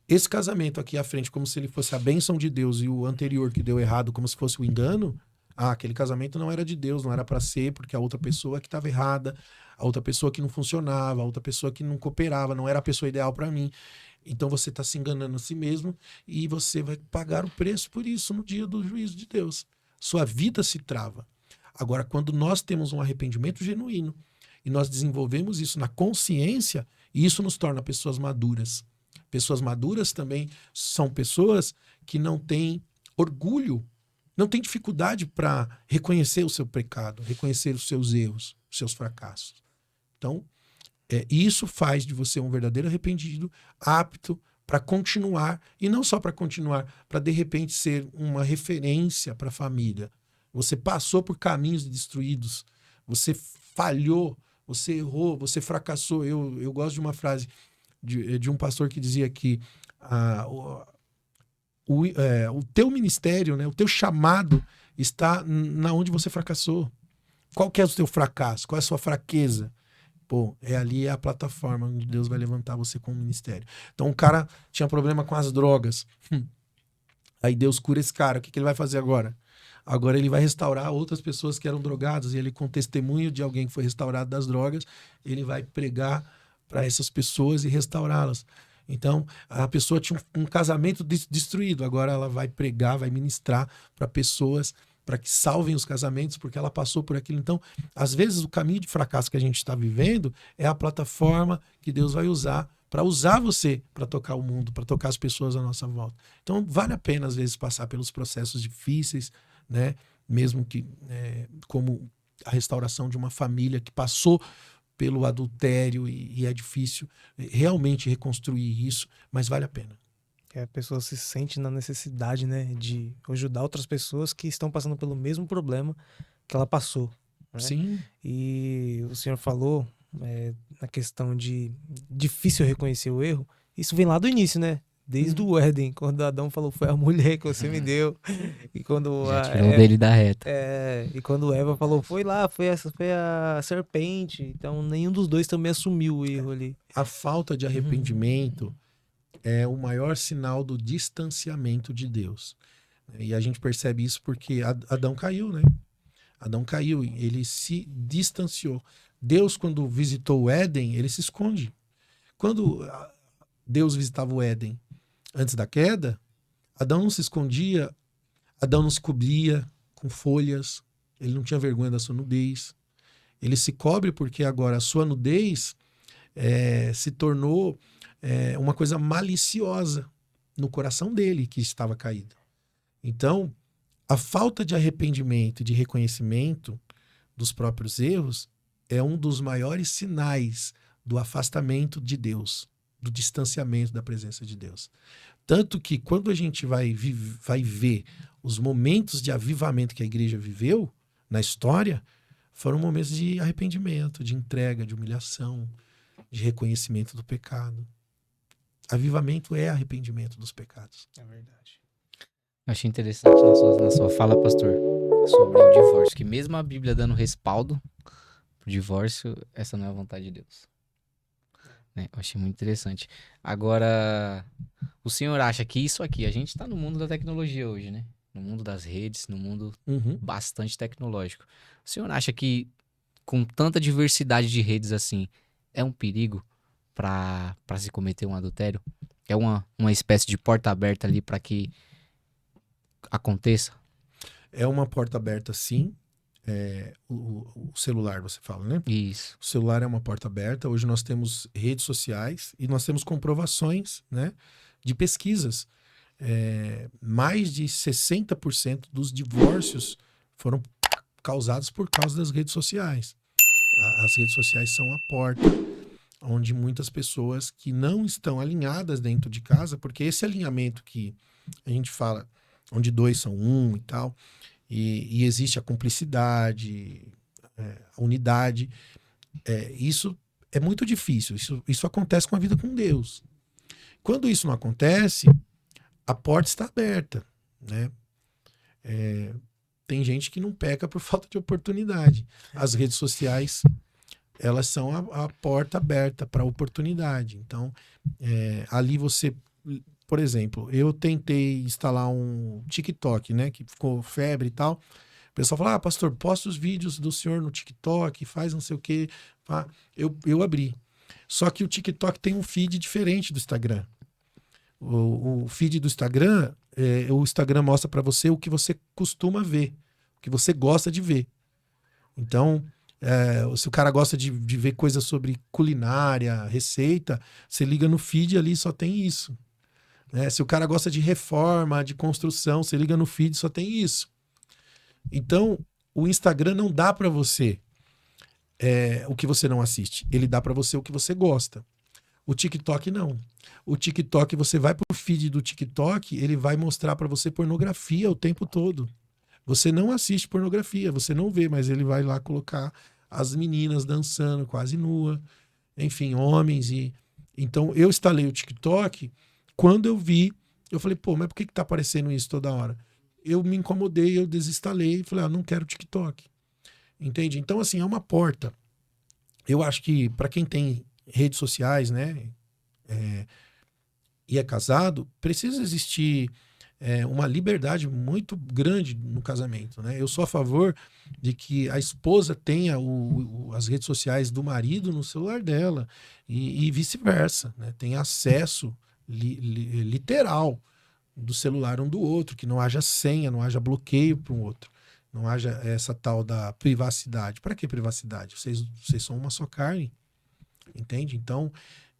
esse casamento aqui à frente como se ele fosse a bênção de Deus e o anterior que deu errado como se fosse o engano, aquele casamento não era de Deus, não era para ser, porque a outra pessoa que estava errada, a outra pessoa que não funcionava, a outra pessoa que não cooperava, não era a pessoa ideal para mim. Então você está se enganando a si mesmo e você vai pagar o preço por isso no dia do juízo de Deus. Sua vida se trava. Agora, quando nós temos um arrependimento genuíno e nós desenvolvemos isso na consciência, isso nos torna pessoas maduras. Pessoas maduras também são pessoas que não têm orgulho, não tem dificuldade para reconhecer o seu pecado, reconhecer os seus erros, os seus fracassos. Então, isso faz de você um verdadeiro arrependido, apto para continuar, e não só para continuar, para de repente ser uma referência para a família. Você passou por caminhos destruídos, você falhou, você errou, você fracassou. Eu gosto de uma frase de um pastor que dizia que o teu ministério, né, o teu chamado está na onde você fracassou. Qual que é o teu fracasso? Qual é a sua fraqueza? Pô, ali é a plataforma onde Deus vai levantar você com o ministério. Então o cara tinha problema com as drogas. Aí Deus cura esse cara. O que ele vai fazer agora? Agora ele vai restaurar outras pessoas que eram drogadas. E ele, com testemunho de alguém que foi restaurado das drogas, ele vai pregar para essas pessoas e restaurá-las. Então, a pessoa tinha um casamento destruído. Agora ela vai pregar, vai ministrar para pessoas, para que salvem os casamentos, porque ela passou por aquilo. Então, às vezes, o caminho de fracasso que a gente está vivendo é a plataforma que Deus vai usar para usar você para tocar o mundo, para tocar as pessoas à nossa volta. Então, vale a pena, às vezes, passar pelos processos difíceis, né? Mesmo que, como a restauração de uma família que passou pelo adultério e é difícil realmente reconstruir isso, mas vale a pena. A pessoa se sente na necessidade, né, de ajudar outras pessoas que estão passando pelo mesmo problema que ela passou. Né? Sim. E o senhor falou na questão de difícil reconhecer o erro. Isso vem lá do início, né? Desde o Éden, quando Adão falou, foi a mulher que você me deu. E quando já tirou dele da reta. E quando Eva falou, foi a serpente. Então, nenhum dos dois também assumiu o erro ali. A falta de arrependimento é o maior sinal do distanciamento de Deus. E a gente percebe isso porque Adão caiu, né? Adão caiu, ele se distanciou. Deus, quando visitou o Éden, ele se esconde. Quando Deus visitava o Éden antes da queda, Adão não se escondia, Adão não se cobria com folhas, ele não tinha vergonha da sua nudez. Ele se cobre porque agora a sua nudez se tornou uma coisa maliciosa no coração dele que estava caído. Então, a falta de arrependimento e de reconhecimento dos próprios erros é um dos maiores sinais do afastamento de Deus, do distanciamento da presença de Deus. Tanto que quando a gente vai ver os momentos de avivamento que a igreja viveu na história, foram momentos de arrependimento, de entrega, de humilhação, de reconhecimento do pecado. Avivamento é arrependimento dos pecados. É verdade. Eu achei interessante na sua fala, pastor, sobre o divórcio, que mesmo a Bíblia dando respaldo pro divórcio, essa não é a vontade de Deus. Eu achei muito interessante. Agora, o senhor acha que isso aqui, a gente está no mundo da tecnologia hoje, né? No mundo das redes, no mundo bastante tecnológico. O senhor acha que com tanta diversidade de redes assim, é um perigo para se cometer um adultério? É uma espécie de porta aberta ali para que aconteça? É uma porta aberta, sim. O celular, você fala, né? Isso. O celular é uma porta aberta. Hoje nós temos redes sociais e nós temos comprovações, né, de pesquisas. Mais de 60% dos divórcios foram causados por causa das redes sociais. As redes sociais são a porta onde muitas pessoas que não estão alinhadas dentro de casa, porque esse alinhamento que a gente fala, onde dois são um e tal, e existe a cumplicidade, a unidade, isso é muito difícil. Isso acontece com a vida com Deus. Quando isso não acontece, a porta está aberta, né? Tem gente que não peca por falta de oportunidade. As redes sociais, elas são a porta aberta para a oportunidade. Então, ali você... Por exemplo, eu tentei instalar um TikTok, né? Que ficou febre e tal. O pessoal fala, pastor, posta os vídeos do senhor no TikTok, faz não sei o quê. Eu abri. Só que o TikTok tem um feed diferente do Instagram. O feed do Instagram, o Instagram mostra para você o que você costuma ver, o que você gosta de ver. Então, se o cara gosta de ver coisas sobre culinária, receita, você liga no feed ali, só tem isso. Se o cara gosta de reforma, de construção, você liga no feed, só tem isso. Então, o Instagram não dá para você o que você não assiste. Ele dá para você o que você gosta. O TikTok não. O TikTok, você vai pro feed do TikTok, ele vai mostrar para você pornografia o tempo todo. Você não assiste pornografia, você não vê, mas ele vai lá colocar as meninas dançando quase nua, enfim, homens. Então, eu instalei o TikTok. Quando eu vi, eu falei, mas por que tá aparecendo isso toda hora? Eu me incomodei, eu desinstalei e falei, não quero TikTok. Entende? Então, assim, é uma porta. Eu acho que para quem tem redes sociais, né, e é casado, precisa existir uma liberdade muito grande no casamento, né? Eu sou a favor de que a esposa tenha as redes sociais do marido no celular dela e vice-versa, né? Tenha acesso literal do celular um do outro, que não haja senha, não haja bloqueio para um outro, não haja essa tal da privacidade. Para que privacidade? Vocês são uma só carne, entende? Então,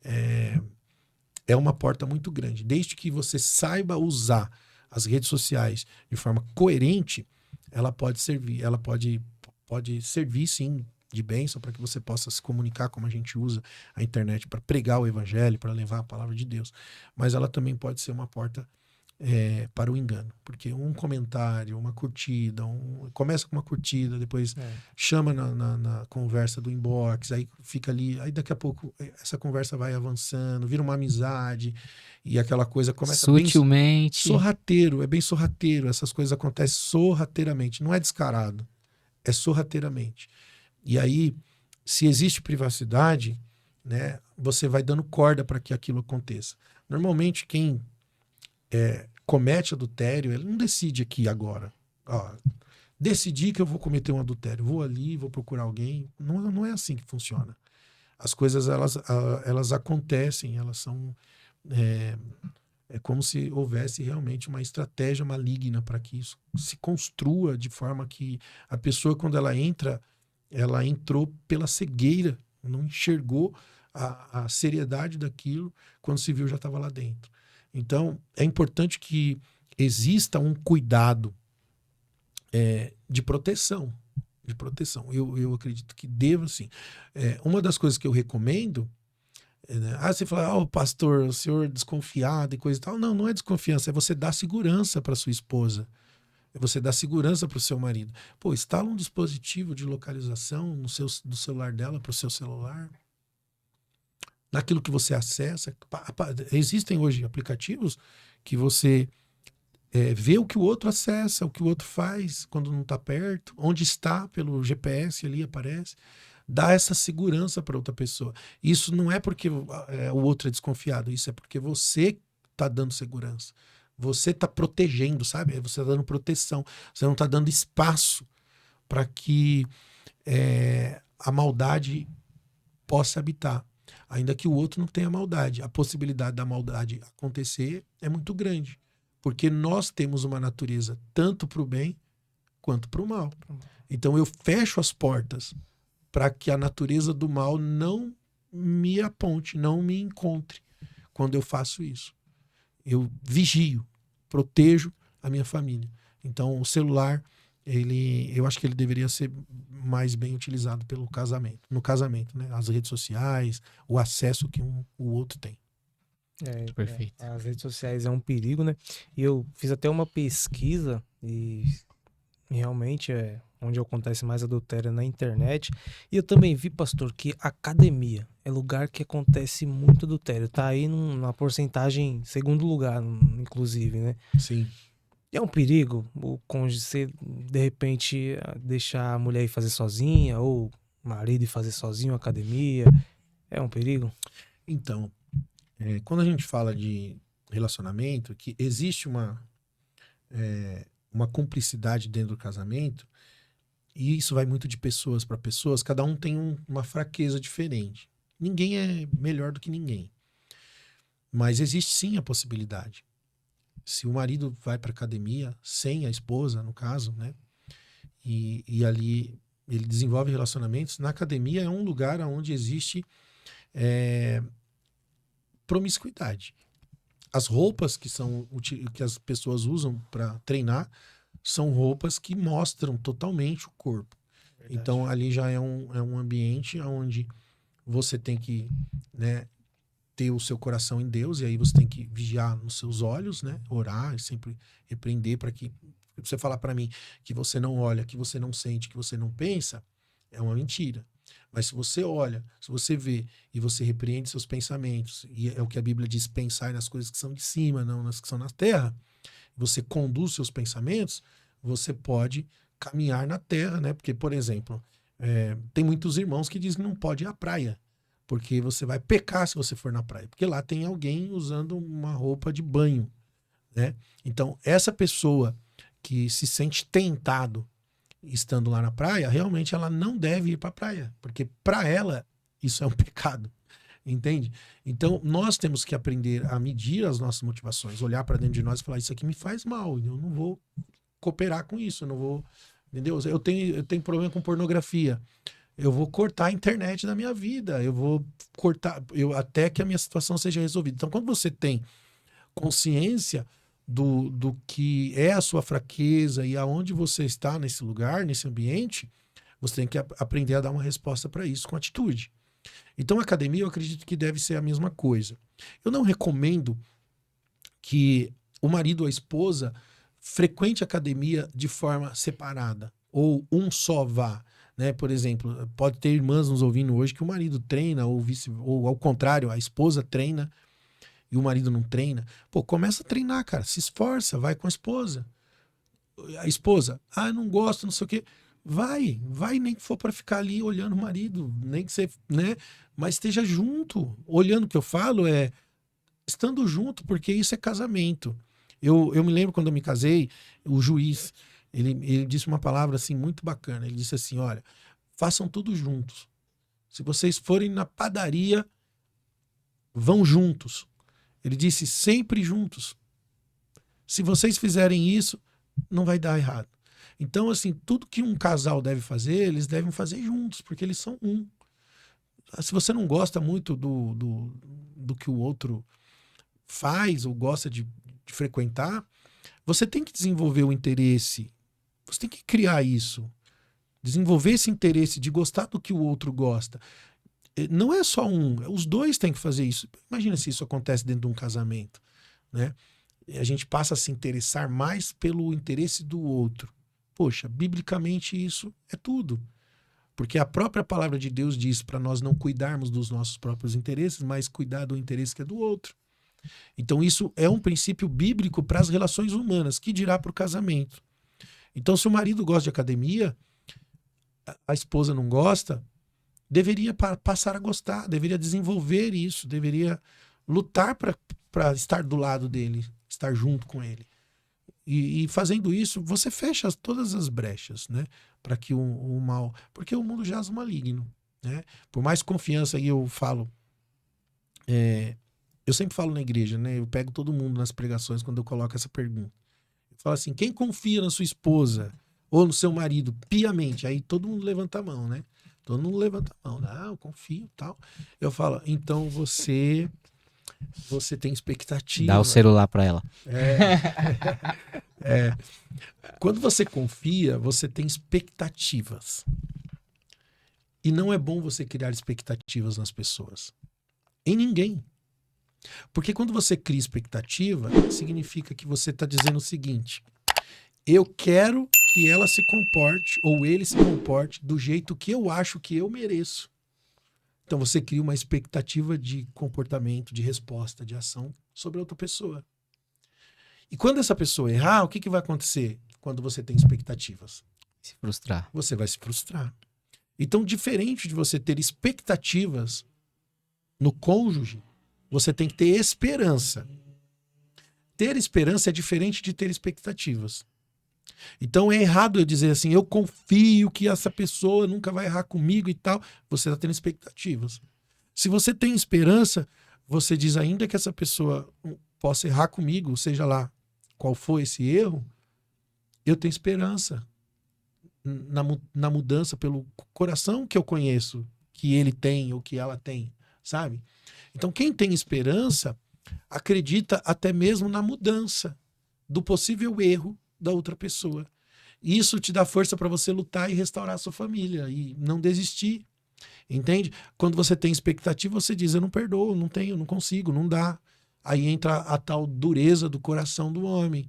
é uma porta muito grande. Desde que você saiba usar as redes sociais de forma coerente, ela pode servir, pode servir sim de bênção para que você possa se comunicar, como a gente usa a internet para pregar o evangelho, para levar a palavra de Deus. Mas ela também pode ser uma porta para o engano, porque um comentário, uma curtida, começa com uma curtida, depois chama na conversa do inbox, aí fica ali, aí daqui a pouco essa conversa vai avançando, vira uma amizade, e aquela coisa começa sutilmente. Sorrateiro, é bem sorrateiro, essas coisas acontecem sorrateiramente, não é descarado, é sorrateiramente. E aí, se existe privacidade, né, você vai dando corda para que aquilo aconteça. Normalmente, quem comete adultério, ele não decide aqui agora. Decidi que eu vou cometer um adultério, vou ali, vou procurar alguém. Não é assim que funciona. As coisas, elas acontecem, elas são... É como se houvesse realmente uma estratégia maligna para que isso se construa de forma que a pessoa, quando ela entra, ela entrou pela cegueira, não enxergou a seriedade daquilo, quando se viu já estava lá dentro. Então, é importante que exista um cuidado de proteção. Eu acredito que deva, sim. Uma das coisas que eu recomendo, você fala, pastor, o senhor desconfiado e coisa e tal. Não é desconfiança, é você dar segurança para sua esposa. É você dar segurança para o seu marido. Instala um dispositivo de localização do celular dela para o seu celular. Naquilo que você acessa. Existem hoje aplicativos que você vê o que o outro acessa, o que o outro faz quando não está perto, onde está pelo GPS ali aparece. Dá essa segurança para outra pessoa. Isso não é porque o outro é desconfiado, isso é porque você está dando segurança. Você está protegendo, sabe? Você está dando proteção. Você não está dando espaço para que a maldade possa habitar. Ainda que o outro não tenha maldade. A possibilidade da maldade acontecer é muito grande. Porque nós temos uma natureza tanto para o bem quanto para o mal. Então eu fecho as portas para que a natureza do mal não me aponte, não me encontre quando eu faço isso. Eu vigio, protejo a minha família. Então o celular, eu acho que ele deveria ser mais bem utilizado no casamento, né? As redes sociais, o acesso que o outro tem. Perfeito. As redes sociais é um perigo, né? E eu fiz até uma pesquisa e realmente é onde acontece mais adultério na internet. E eu também vi, pastor, que academia é lugar que acontece muito adultério. Tá aí numa porcentagem, segundo lugar, inclusive, né? Sim. É um perigo o cônjuge ser, de repente, deixar a mulher ir fazer sozinha ou o marido ir fazer sozinho a academia. É um perigo? Então, quando a gente fala de relacionamento, que existe uma cumplicidade dentro do casamento, e isso vai muito de pessoas para pessoas, cada um tem uma fraqueza diferente. Ninguém é melhor do que ninguém. Mas existe sim a possibilidade. Se o marido vai para academia sem a esposa, no caso, né? E ali ele desenvolve relacionamentos, na academia é um lugar onde existe promiscuidade. As roupas que as pessoas usam para treinar são roupas que mostram totalmente o corpo. Verdade. Então ali já é um ambiente onde você tem que, né, ter o seu coração em Deus, e aí você tem que vigiar nos seus olhos, né, orar e sempre repreender para que você falar para mim que você não olha, que você não sente, que você não pensa, é uma mentira. Mas se você olha, se você vê e você repreende seus pensamentos, e é o que a Bíblia diz, pensar nas coisas que são de cima, não nas que são na terra, você conduz seus pensamentos, você pode caminhar na terra, né? Porque, por exemplo, tem muitos irmãos que dizem que não pode ir à praia, porque você vai pecar se você for na praia, porque lá tem alguém usando uma roupa de banho, né? Então, essa pessoa que se sente tentado estando lá na praia, realmente ela não deve ir para a praia, porque para ela isso é um pecado, entende? Então nós temos que aprender a medir as nossas motivações, olhar para dentro de nós e falar, isso aqui me faz mal, eu não vou cooperar com isso, eu não vou, entendeu? Eu tenho problema com pornografia, eu vou cortar a internet da minha vida, eu vou cortar, até que a minha situação seja resolvida. Então quando você tem consciência do que é a sua fraqueza e aonde você está nesse lugar, nesse ambiente, você tem que aprender a dar uma resposta para isso com atitude. Então, a academia, eu acredito que deve ser a mesma coisa. Eu não recomendo que o marido ou a esposa frequente a academia de forma separada, ou um só vá, né? Por exemplo, pode ter irmãs nos ouvindo hoje que o marido treina, ou ao contrário, a esposa treina e o marido não treina. Pô, começa a treinar, cara. Se esforça, vai com a esposa. A esposa, não gosto, não sei o quê. Vai, nem que for para ficar ali olhando o marido, nem que você, né? Mas esteja junto. Olhando o que eu falo estando junto, porque isso é casamento. Eu me lembro quando eu me casei, o juiz, ele disse uma palavra assim muito bacana. Ele disse assim, olha, façam tudo juntos. Se vocês forem na padaria, vão juntos. Ele disse, sempre juntos. Se vocês fizerem isso, não vai dar errado. Então, assim, tudo que um casal deve fazer, eles devem fazer juntos, porque eles são um. Se você não gosta muito do que o outro faz ou gosta de frequentar, você tem que desenvolver o interesse. Você tem que criar isso. Desenvolver esse interesse de gostar do que o outro gosta. Não é só um, os dois têm que fazer isso. Imagina se isso acontece dentro de um casamento, né? A gente passa a se interessar mais pelo interesse do outro. Poxa, biblicamente isso é tudo. Porque a própria palavra de Deus diz para nós não cuidarmos dos nossos próprios interesses, mas cuidar do interesse que é do outro. Então isso é um princípio bíblico para as relações humanas, que dirá para o casamento. Então se o marido gosta de academia, a esposa não gosta, deveria passar a gostar, deveria desenvolver isso, deveria lutar para estar do lado dele, estar junto com ele. E fazendo isso, você fecha todas as brechas, né? Para que o mal... Porque o mundo jaz o maligno, né? Por mais confiança, aí eu falo... eu sempre falo na igreja, né? Eu pego todo mundo nas pregações quando eu coloco essa pergunta. Eu falo assim, quem confia na sua esposa ou no seu marido piamente? Aí todo mundo levanta a mão, né? Todo mundo levanta a mão. Não, eu confio e tal. Eu falo, então você tem expectativa. Dá o celular pra ela. Quando você confia, você tem expectativas. E não é bom você criar expectativas nas pessoas. Em ninguém. Porque quando você cria expectativa, significa que você está dizendo o seguinte: eu quero que ela se comporte, ou ele se comporte, do jeito que eu acho que eu mereço. Então você cria uma expectativa de comportamento, de resposta, de ação sobre a outra pessoa. E quando essa pessoa errar, o que vai acontecer quando você tem expectativas? Se frustrar. Você vai se frustrar. Então, diferente de você ter expectativas no cônjuge, você tem que ter esperança. Ter esperança é diferente de ter expectativas. Então é errado eu dizer assim, eu confio que essa pessoa nunca vai errar comigo e tal. Você está tendo expectativas. Se você tem esperança, você diz ainda que essa pessoa possa errar comigo, seja lá qual for esse erro, eu tenho esperança na mudança pelo coração que eu conheço, que ele tem ou que ela tem, sabe? Então quem tem esperança acredita até mesmo na mudança do possível erro da outra pessoa. Isso te dá força para você lutar e restaurar a sua família e não desistir. Entende? Quando você tem expectativa, você diz, eu não perdoo, não tenho, não consigo, não dá. Aí entra a tal dureza do coração do homem,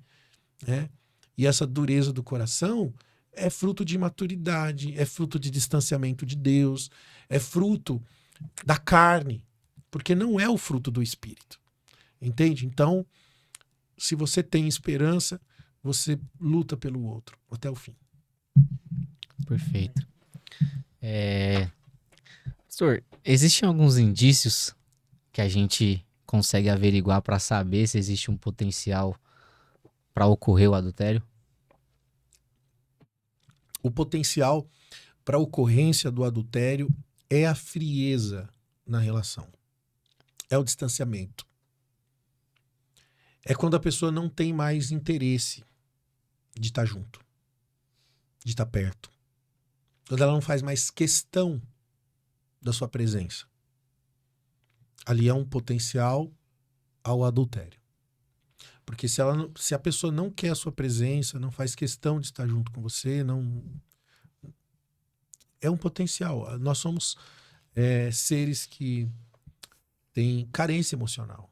né? E essa dureza do coração é fruto de imaturidade, é fruto de distanciamento de Deus, é fruto da carne, porque não é o fruto do Espírito. Entende? Então, se você tem esperança, você luta pelo outro até o fim. Perfeito. Pastor, existem alguns indícios que a gente consegue averiguar para saber se existe um potencial para ocorrer o adultério? O potencial para a ocorrência do adultério é a frieza na relação. É o distanciamento. É quando a pessoa não tem mais interesse de estar junto, de estar perto. Quando ela não faz mais questão da sua presença. Ali é um potencial ao adultério. Porque se a pessoa não quer a sua presença, não faz questão de estar junto com você, não é um potencial. Nós somos seres que têm carência emocional.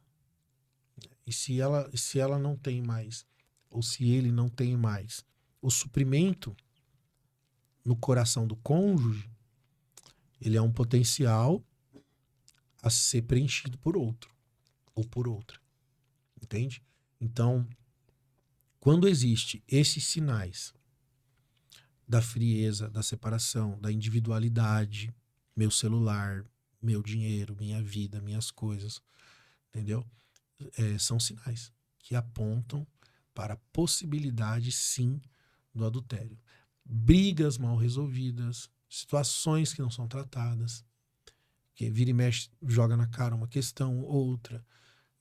E se ela não tem mais, ou se ele não tem mais o suprimento no coração do cônjuge, ele é um potencial a ser preenchido por outro ou por outra. Entende? Então, quando existe esses sinais da frieza, da separação, da individualidade, meu celular, meu dinheiro, minha vida, minhas coisas, entendeu? São sinais que apontam para a possibilidade, sim, do adultério. Brigas mal resolvidas, situações que não são tratadas, que vira e mexe, joga na cara uma questão, outra,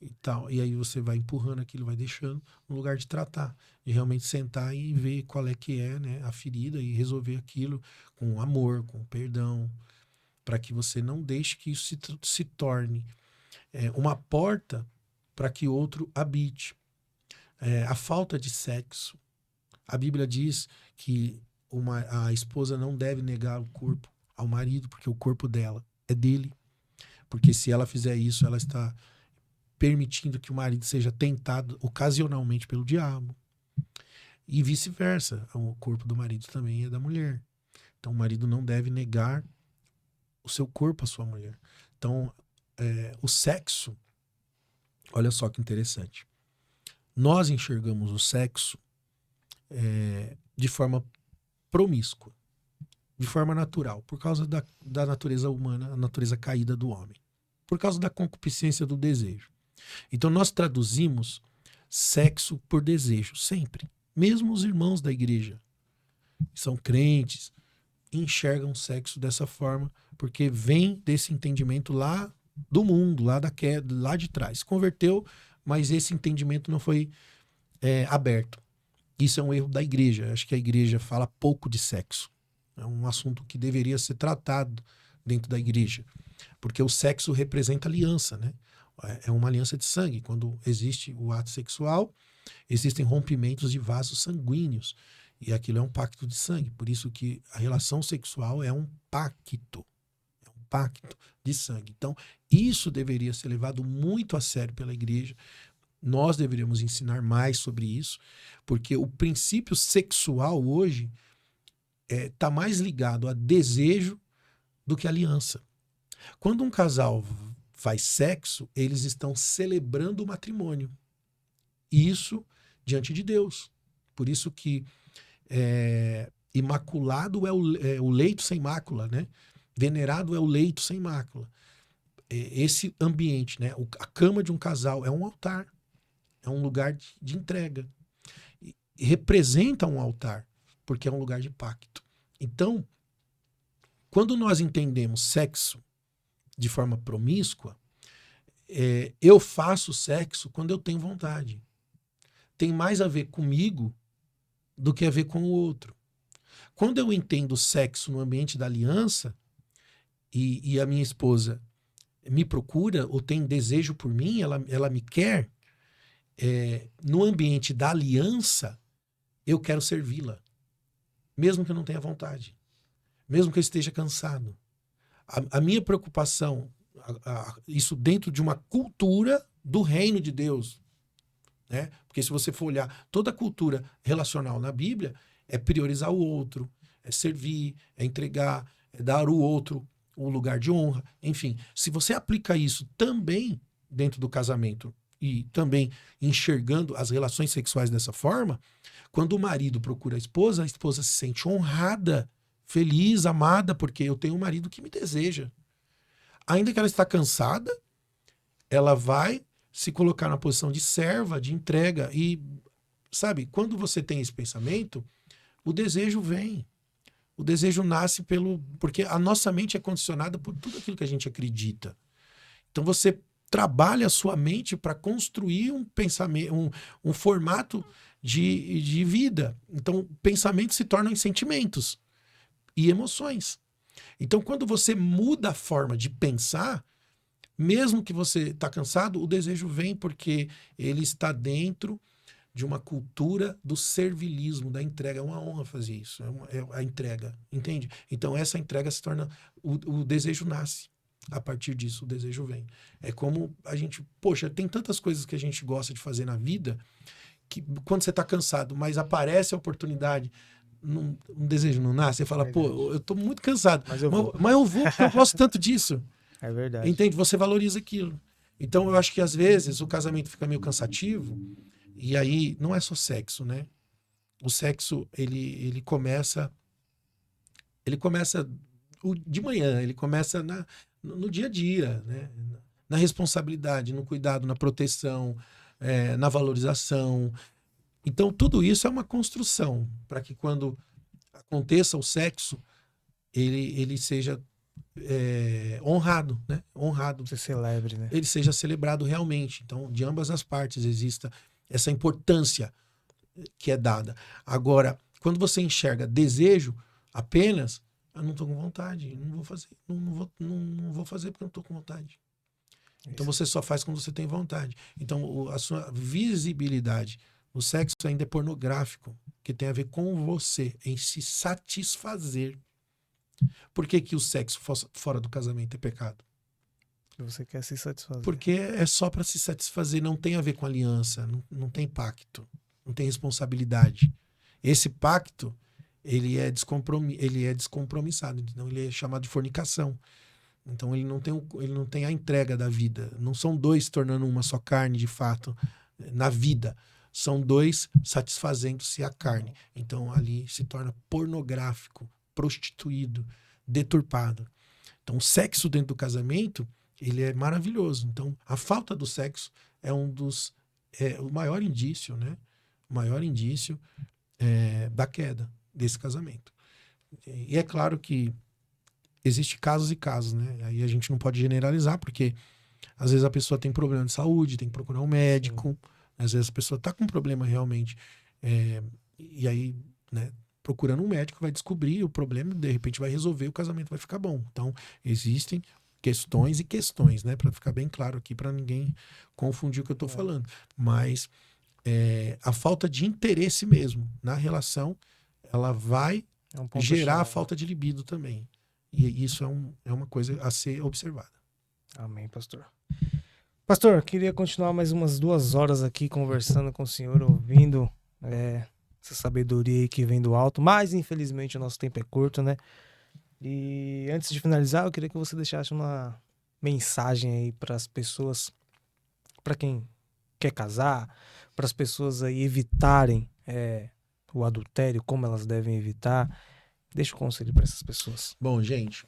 e tal. E aí você vai empurrando aquilo, vai deixando, no lugar de tratar, de realmente sentar e ver qual é que é, né, a ferida e resolver aquilo com amor, com perdão, para que você não deixe que isso se torne uma porta para que outro habite. A falta de sexo. A Bíblia diz que a esposa não deve negar o corpo ao marido, porque o corpo dela é dele. Porque se ela fizer isso, ela está permitindo que o marido seja tentado ocasionalmente pelo diabo. E vice-versa. O corpo do marido também é da mulher. Então o marido não deve negar o seu corpo à sua mulher. Então, o sexo, olha só que interessante. Nós enxergamos o sexo de forma promíscua, de forma natural, por causa da natureza humana, a natureza caída do homem, por causa da concupiscência do desejo. Então nós traduzimos sexo por desejo, sempre. Mesmo os irmãos da igreja, que são crentes, enxergam o sexo dessa forma, porque vem desse entendimento lá do mundo, lá da queda, lá de trás. Converteu, mas esse entendimento não foi aberto. Isso é um erro da igreja. Acho que a igreja fala pouco de sexo. É um assunto que deveria ser tratado dentro da igreja. Porque o sexo representa aliança, né? É uma aliança de sangue. Quando existe o ato sexual, existem rompimentos de vasos sanguíneos. E aquilo é um pacto de sangue. Por isso que a relação sexual é um pacto. É um pacto de sangue. Então, isso deveria ser levado muito a sério pela igreja. Nós deveríamos ensinar mais sobre isso, porque o princípio sexual hoje está mais ligado a desejo do que aliança. Quando um casal faz sexo, eles estão celebrando o matrimônio. Isso diante de Deus. Por isso que imaculado é o leito sem mácula, né? Venerado é o leito sem mácula. Esse ambiente, né? A cama de um casal é um altar. É um lugar de entrega. E representa um altar, porque é um lugar de pacto. Então, quando nós entendemos sexo de forma promíscua, eu faço sexo quando eu tenho vontade. Tem mais a ver comigo do que a ver com o outro. Quando eu entendo o sexo no ambiente da aliança e a minha esposa me procura ou tem desejo por mim, ela me quer, no ambiente da aliança, eu quero servi-la. Mesmo que eu não tenha vontade. Mesmo que eu esteja cansado. A minha preocupação, isso dentro de uma cultura do reino de Deus, né? Porque se você for olhar toda a cultura relacional na Bíblia, é priorizar o outro, é servir, é entregar, é dar ao outro o lugar de honra. Enfim, se você aplica isso também dentro do casamento e também enxergando as relações sexuais dessa forma, quando o marido procura a esposa se sente honrada, feliz, amada, porque eu tenho um marido que me deseja. Ainda que ela está cansada, ela vai se colocar na posição de serva, de entrega. E, sabe, quando você tem esse pensamento, o desejo vem. O desejo nasce porque a nossa mente é condicionada por tudo aquilo que a gente acredita. Então você trabalha a sua mente para construir um pensamento, um formato de vida. Então, pensamentos se tornam em sentimentos e emoções. Então, quando você muda a forma de pensar, mesmo que você está cansado, o desejo vem porque ele está dentro de uma cultura do servilismo, da entrega. É uma honra fazer isso, é a entrega, entende? Então, essa entrega se torna... O desejo nasce. A partir disso, o desejo vem. É como a gente... Poxa, tem tantas coisas que a gente gosta de fazer na vida que quando você está cansado, mas aparece a oportunidade... Um desejo não nasce, você fala, pô, eu tô muito cansado, mas eu vou porque eu gosto tanto disso. É verdade. Entende? Você valoriza aquilo. Então, eu acho que às vezes o casamento fica meio cansativo e aí não é só sexo, né? O sexo, ele começa de manhã, ele começa no dia a dia, né? Na responsabilidade, no cuidado, na proteção, na valorização. Então, tudo isso é uma construção para que quando aconteça o sexo, ele seja honrado, né? Honrado. Você celebre, né? Ele seja celebrado realmente. Então, de ambas as partes exista essa importância que é dada. Agora, quando você enxerga desejo apenas, eu não estou com vontade, não vou fazer, não vou fazer porque eu não estou com vontade. Então, você só faz quando você tem vontade. Então, a sua visibilidade... O sexo ainda é pornográfico, que tem a ver com você, em se satisfazer. Por que o sexo fora do casamento é pecado? Você quer se satisfazer. Porque é só para se satisfazer, não tem a ver com aliança, não tem pacto, não tem responsabilidade. Esse pacto, ele é descompromissado, então ele é chamado de fornicação. Então ele não tem a entrega da vida. Não são dois se tornando uma só carne, de fato, na vida. São dois satisfazendo-se a carne. Então, ali se torna pornográfico, prostituído, deturpado. Então, o sexo dentro do casamento, ele é maravilhoso. Então, a falta do sexo é o maior indício, né? O maior indício da queda desse casamento. E é claro que existe casos e casos, né? Aí a gente não pode generalizar, porque às vezes a pessoa tem problema de saúde, tem que procurar um médico. Às vezes a pessoa está com um problema realmente. E aí, né, procurando um médico, vai descobrir o problema, de repente vai resolver, o casamento vai ficar bom. Então, existem questões e questões, né? Para ficar bem claro aqui, para ninguém confundir o que eu estou falando. Mas a falta de interesse mesmo na relação, ela vai gerar a falta de libido também. E isso é uma coisa a ser observada. Amém, pastor. Pastor, queria continuar mais umas 2 horas aqui conversando com o senhor, ouvindo essa sabedoria aí que vem do alto, mas infelizmente o nosso tempo é curto, né? E antes de finalizar, eu queria que você deixasse uma mensagem aí para as pessoas, para quem quer casar, para as pessoas aí evitarem o adultério, como elas devem evitar. Deixa o conselho para essas pessoas. Bom, gente,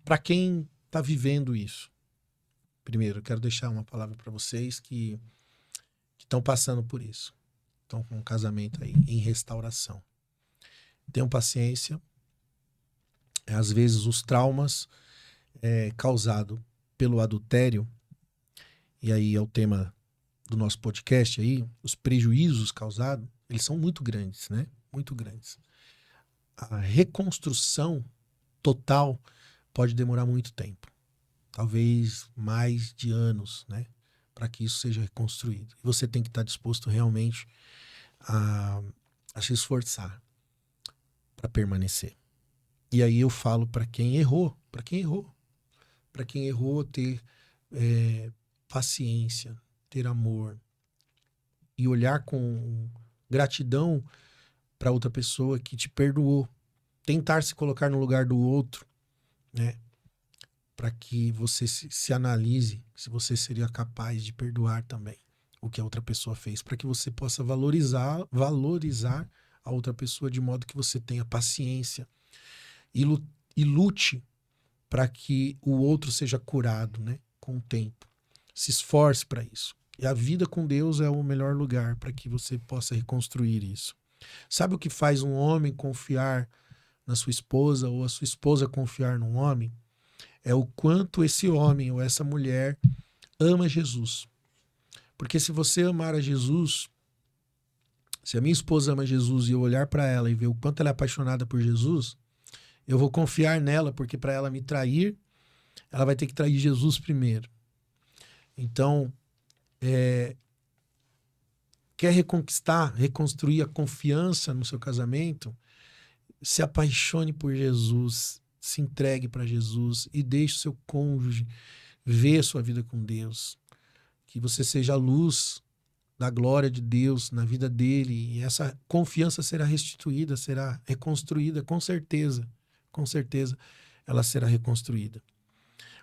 para quem está vivendo isso, primeiro, eu quero deixar uma palavra para vocês que estão passando por isso. Estão com um casamento aí em restauração. Tenham paciência. Às vezes os traumas causados pelo adultério, e aí é o tema do nosso podcast aí, os prejuízos causados, eles são muito grandes, né? Muito grandes. A reconstrução total pode demorar muito tempo. Talvez mais de anos, né? Para que isso seja reconstruído. E você tem que estar disposto realmente a se esforçar para permanecer. E aí eu falo para quem errou, ter paciência, ter amor e olhar com gratidão para outra pessoa que te perdoou. Tentar se colocar no lugar do outro, né? Para que você se analise se você seria capaz de perdoar também o que a outra pessoa fez, para que você possa valorizar a outra pessoa de modo que você tenha paciência e lute para que o outro seja curado, né, com o tempo. Se esforce para isso. E a vida com Deus é o melhor lugar para que você possa reconstruir isso. Sabe o que faz um homem confiar na sua esposa ou a sua esposa confiar num homem? É o quanto esse homem ou essa mulher ama Jesus. Porque se você amar a Jesus, se a minha esposa ama Jesus e eu olhar para ela e ver o quanto ela é apaixonada por Jesus, eu vou confiar nela, porque para ela me trair, ela vai ter que trair Jesus primeiro. Então, quer reconstruir a confiança no seu casamento, se apaixone por Jesus, se entregue para Jesus e deixe o seu cônjuge ver a sua vida com Deus. Que você seja a luz da glória de Deus na vida dele, e essa confiança será restituída, será reconstruída, com certeza ela será reconstruída.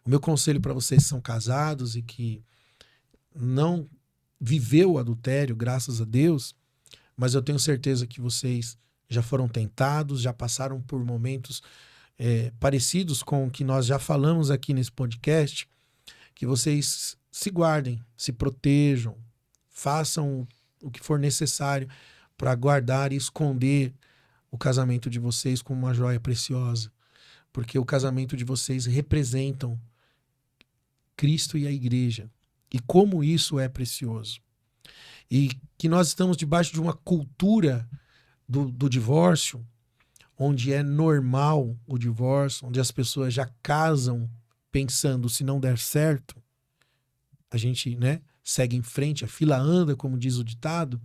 O meu conselho para vocês que são casados e que não viveu o adultério, graças a Deus, mas eu tenho certeza que vocês já foram tentados, já passaram por momentos parecidos com o que nós já falamos aqui nesse podcast, que vocês se guardem, se protejam, façam o que for necessário para guardar e esconder o casamento de vocês como uma joia preciosa, porque o casamento de vocês representam Cristo e a igreja, e como isso é precioso. E que nós estamos debaixo de uma cultura do divórcio, onde é normal o divórcio, onde as pessoas já casam pensando, se não der certo, a gente, né, segue em frente, a fila anda, como diz o ditado.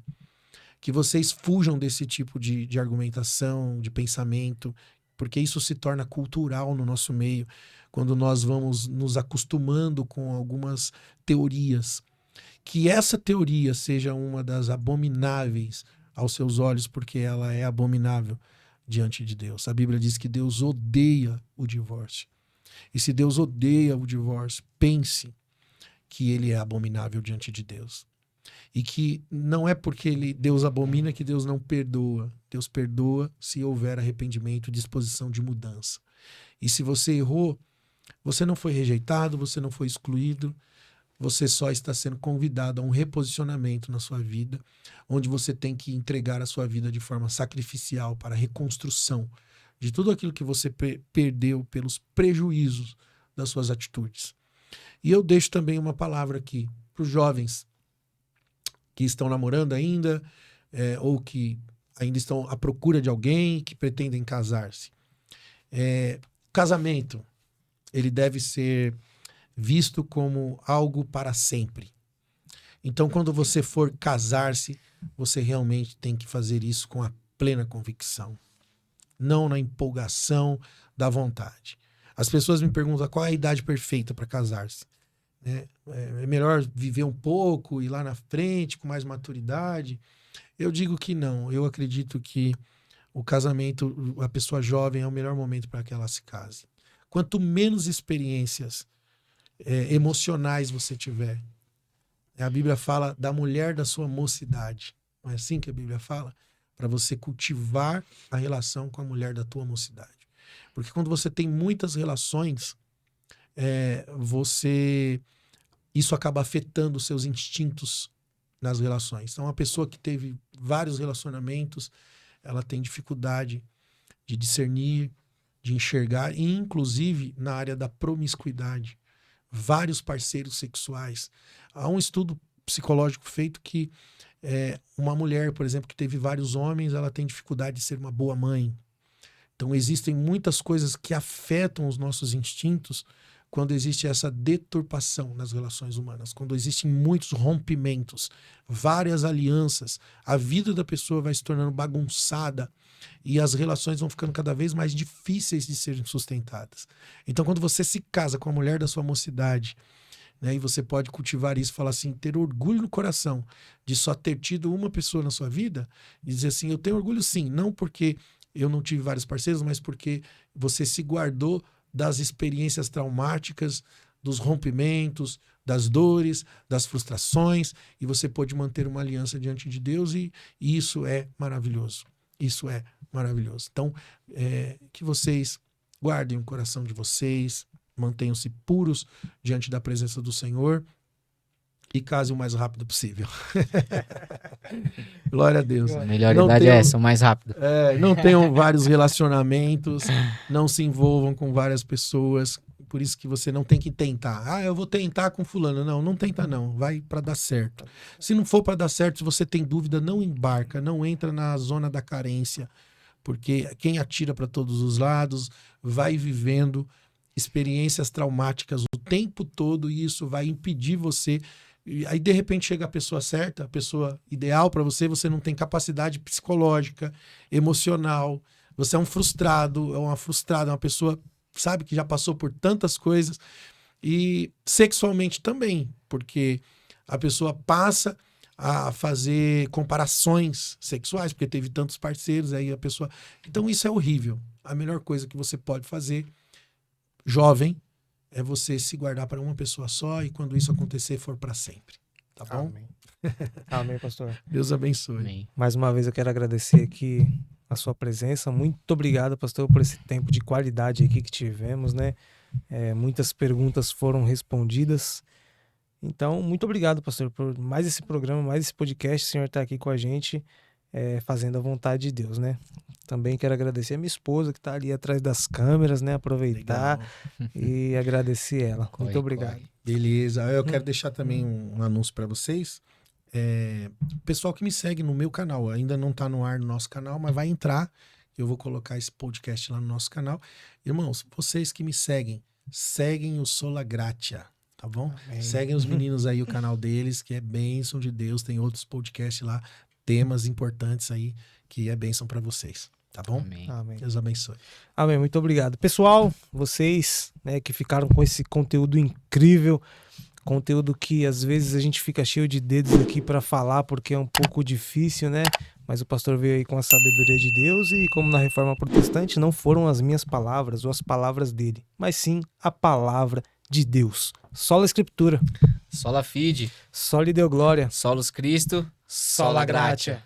Que vocês fujam desse tipo de argumentação, de pensamento, porque isso se torna cultural no nosso meio, quando nós vamos nos acostumando com algumas teorias. Que essa teoria seja uma das abomináveis aos seus olhos, porque ela é abominável diante de Deus. A Bíblia diz que Deus odeia o divórcio. E se Deus odeia o divórcio, pense que ele é abominável diante de Deus. E que não é porque Deus abomina que Deus não perdoa. Deus perdoa se houver arrependimento e disposição de mudança. E se você errou, você não foi rejeitado, você não foi excluído. você só está sendo convidado a um reposicionamento na sua vida, onde você tem que entregar a sua vida de forma sacrificial para a reconstrução de tudo aquilo que você perdeu pelos prejuízos das suas atitudes. E eu deixo também uma palavra aqui para os jovens que estão namorando ainda, ou que ainda estão à procura de alguém, que pretendem casar-se. Casamento, ele deve ser visto como algo para sempre. Então, quando você for casar-se, você realmente tem que fazer isso com a plena convicção, não na empolgação da vontade. As pessoas me perguntam qual é a idade perfeita para casar-se. É melhor viver um pouco, ir lá na frente com mais maturidade? Eu digo que não. Eu acredito que o casamento, a pessoa jovem, é o melhor momento para que ela se case. Quanto menos experiências emocionais você tiver, a Bíblia fala da mulher da sua mocidade. Não é assim que a Bíblia fala? Para você cultivar a relação com a mulher da tua mocidade. Porque quando você tem muitas relações, isso acaba afetando os seus instintos nas relações. Então, uma pessoa que teve vários relacionamentos, ela tem dificuldade de discernir, de enxergar, e inclusive na área da promiscuidade. Vários parceiros sexuais. Há um estudo psicológico feito que uma mulher, por exemplo, que teve vários homens, ela tem dificuldade de ser uma boa mãe. Então, existem muitas coisas que afetam os nossos instintos quando existe essa deturpação nas relações humanas, quando existem muitos rompimentos, várias alianças, a vida da pessoa vai se tornando bagunçada e as relações vão ficando cada vez mais difíceis de serem sustentadas. Então, quando você se casa com a mulher da sua mocidade, né, e você pode cultivar isso, falar assim, ter orgulho no coração de só ter tido uma pessoa na sua vida, e dizer assim, eu tenho orgulho sim, não porque eu não tive vários parceiros, mas porque você se guardou das experiências traumáticas, dos rompimentos, das dores, das frustrações, e você pode manter uma aliança diante de Deus, e isso é maravilhoso. Isso é maravilhoso. Então, que vocês guardem o coração de vocês, mantenham-se puros diante da presença do Senhor e casem o mais rápido possível. Glória a Deus. A melhor idade é essa, o mais rápido. Não tenham vários relacionamentos, não se envolvam com várias pessoas, por isso que você não tem que tentar. Eu vou tentar com fulano. Não tenta não, vai para dar certo. Se não for para dar certo, se você tem dúvida, não embarca, não entra na zona da carência, porque quem atira para todos os lados vai vivendo experiências traumáticas o tempo todo e isso vai impedir você. E aí, de repente, chega a pessoa certa, a pessoa ideal para você, você não tem capacidade psicológica, emocional, você é um frustrado, é uma frustrada, uma pessoa, sabe, que já passou por tantas coisas, e sexualmente também, porque a pessoa passa a fazer comparações sexuais, porque teve tantos parceiros, aí a pessoa... Então, isso é horrível. A melhor coisa que você pode fazer, jovem, é você se guardar para uma pessoa só e quando isso acontecer for para sempre. Tá bom? Amém. Amém, pastor. Deus abençoe. Amém. Mais uma vez eu quero agradecer aqui a sua presença. Muito obrigado, pastor, por esse tempo de qualidade aqui que tivemos, né? Muitas perguntas foram respondidas. Então, muito obrigado, pastor, por mais esse programa, mais esse podcast. O senhor está aqui com a gente, fazendo a vontade de Deus, né? Também quero agradecer a minha esposa que está ali atrás das câmeras, né? Aproveitar e agradecer ela. Muito obrigado. Beleza. Eu quero deixar também um anúncio para vocês. Pessoal que me segue no meu canal, ainda não está no ar no nosso canal, mas vai entrar. Eu vou colocar esse podcast lá no nosso canal. Irmãos, vocês que me seguem o Sola Gratia, tá bom? Amém. Seguem os meninos aí, o canal deles, que é bênção de Deus. Tem outros podcasts lá, temas importantes aí, que é bênção para vocês. Tá bom? Amém. Amém. Deus abençoe. Amém, muito obrigado. Pessoal, vocês, né, que ficaram com esse conteúdo incrível, conteúdo que às vezes a gente fica cheio de dedos aqui para falar porque é um pouco difícil, né? Mas o pastor veio aí com a sabedoria de Deus e como na Reforma Protestante não foram as minhas palavras ou as palavras dele, mas sim a palavra de Deus. Sola Escritura, Sola Fide, Soli Deo Glória, Solus Cristo, Sola Gratia.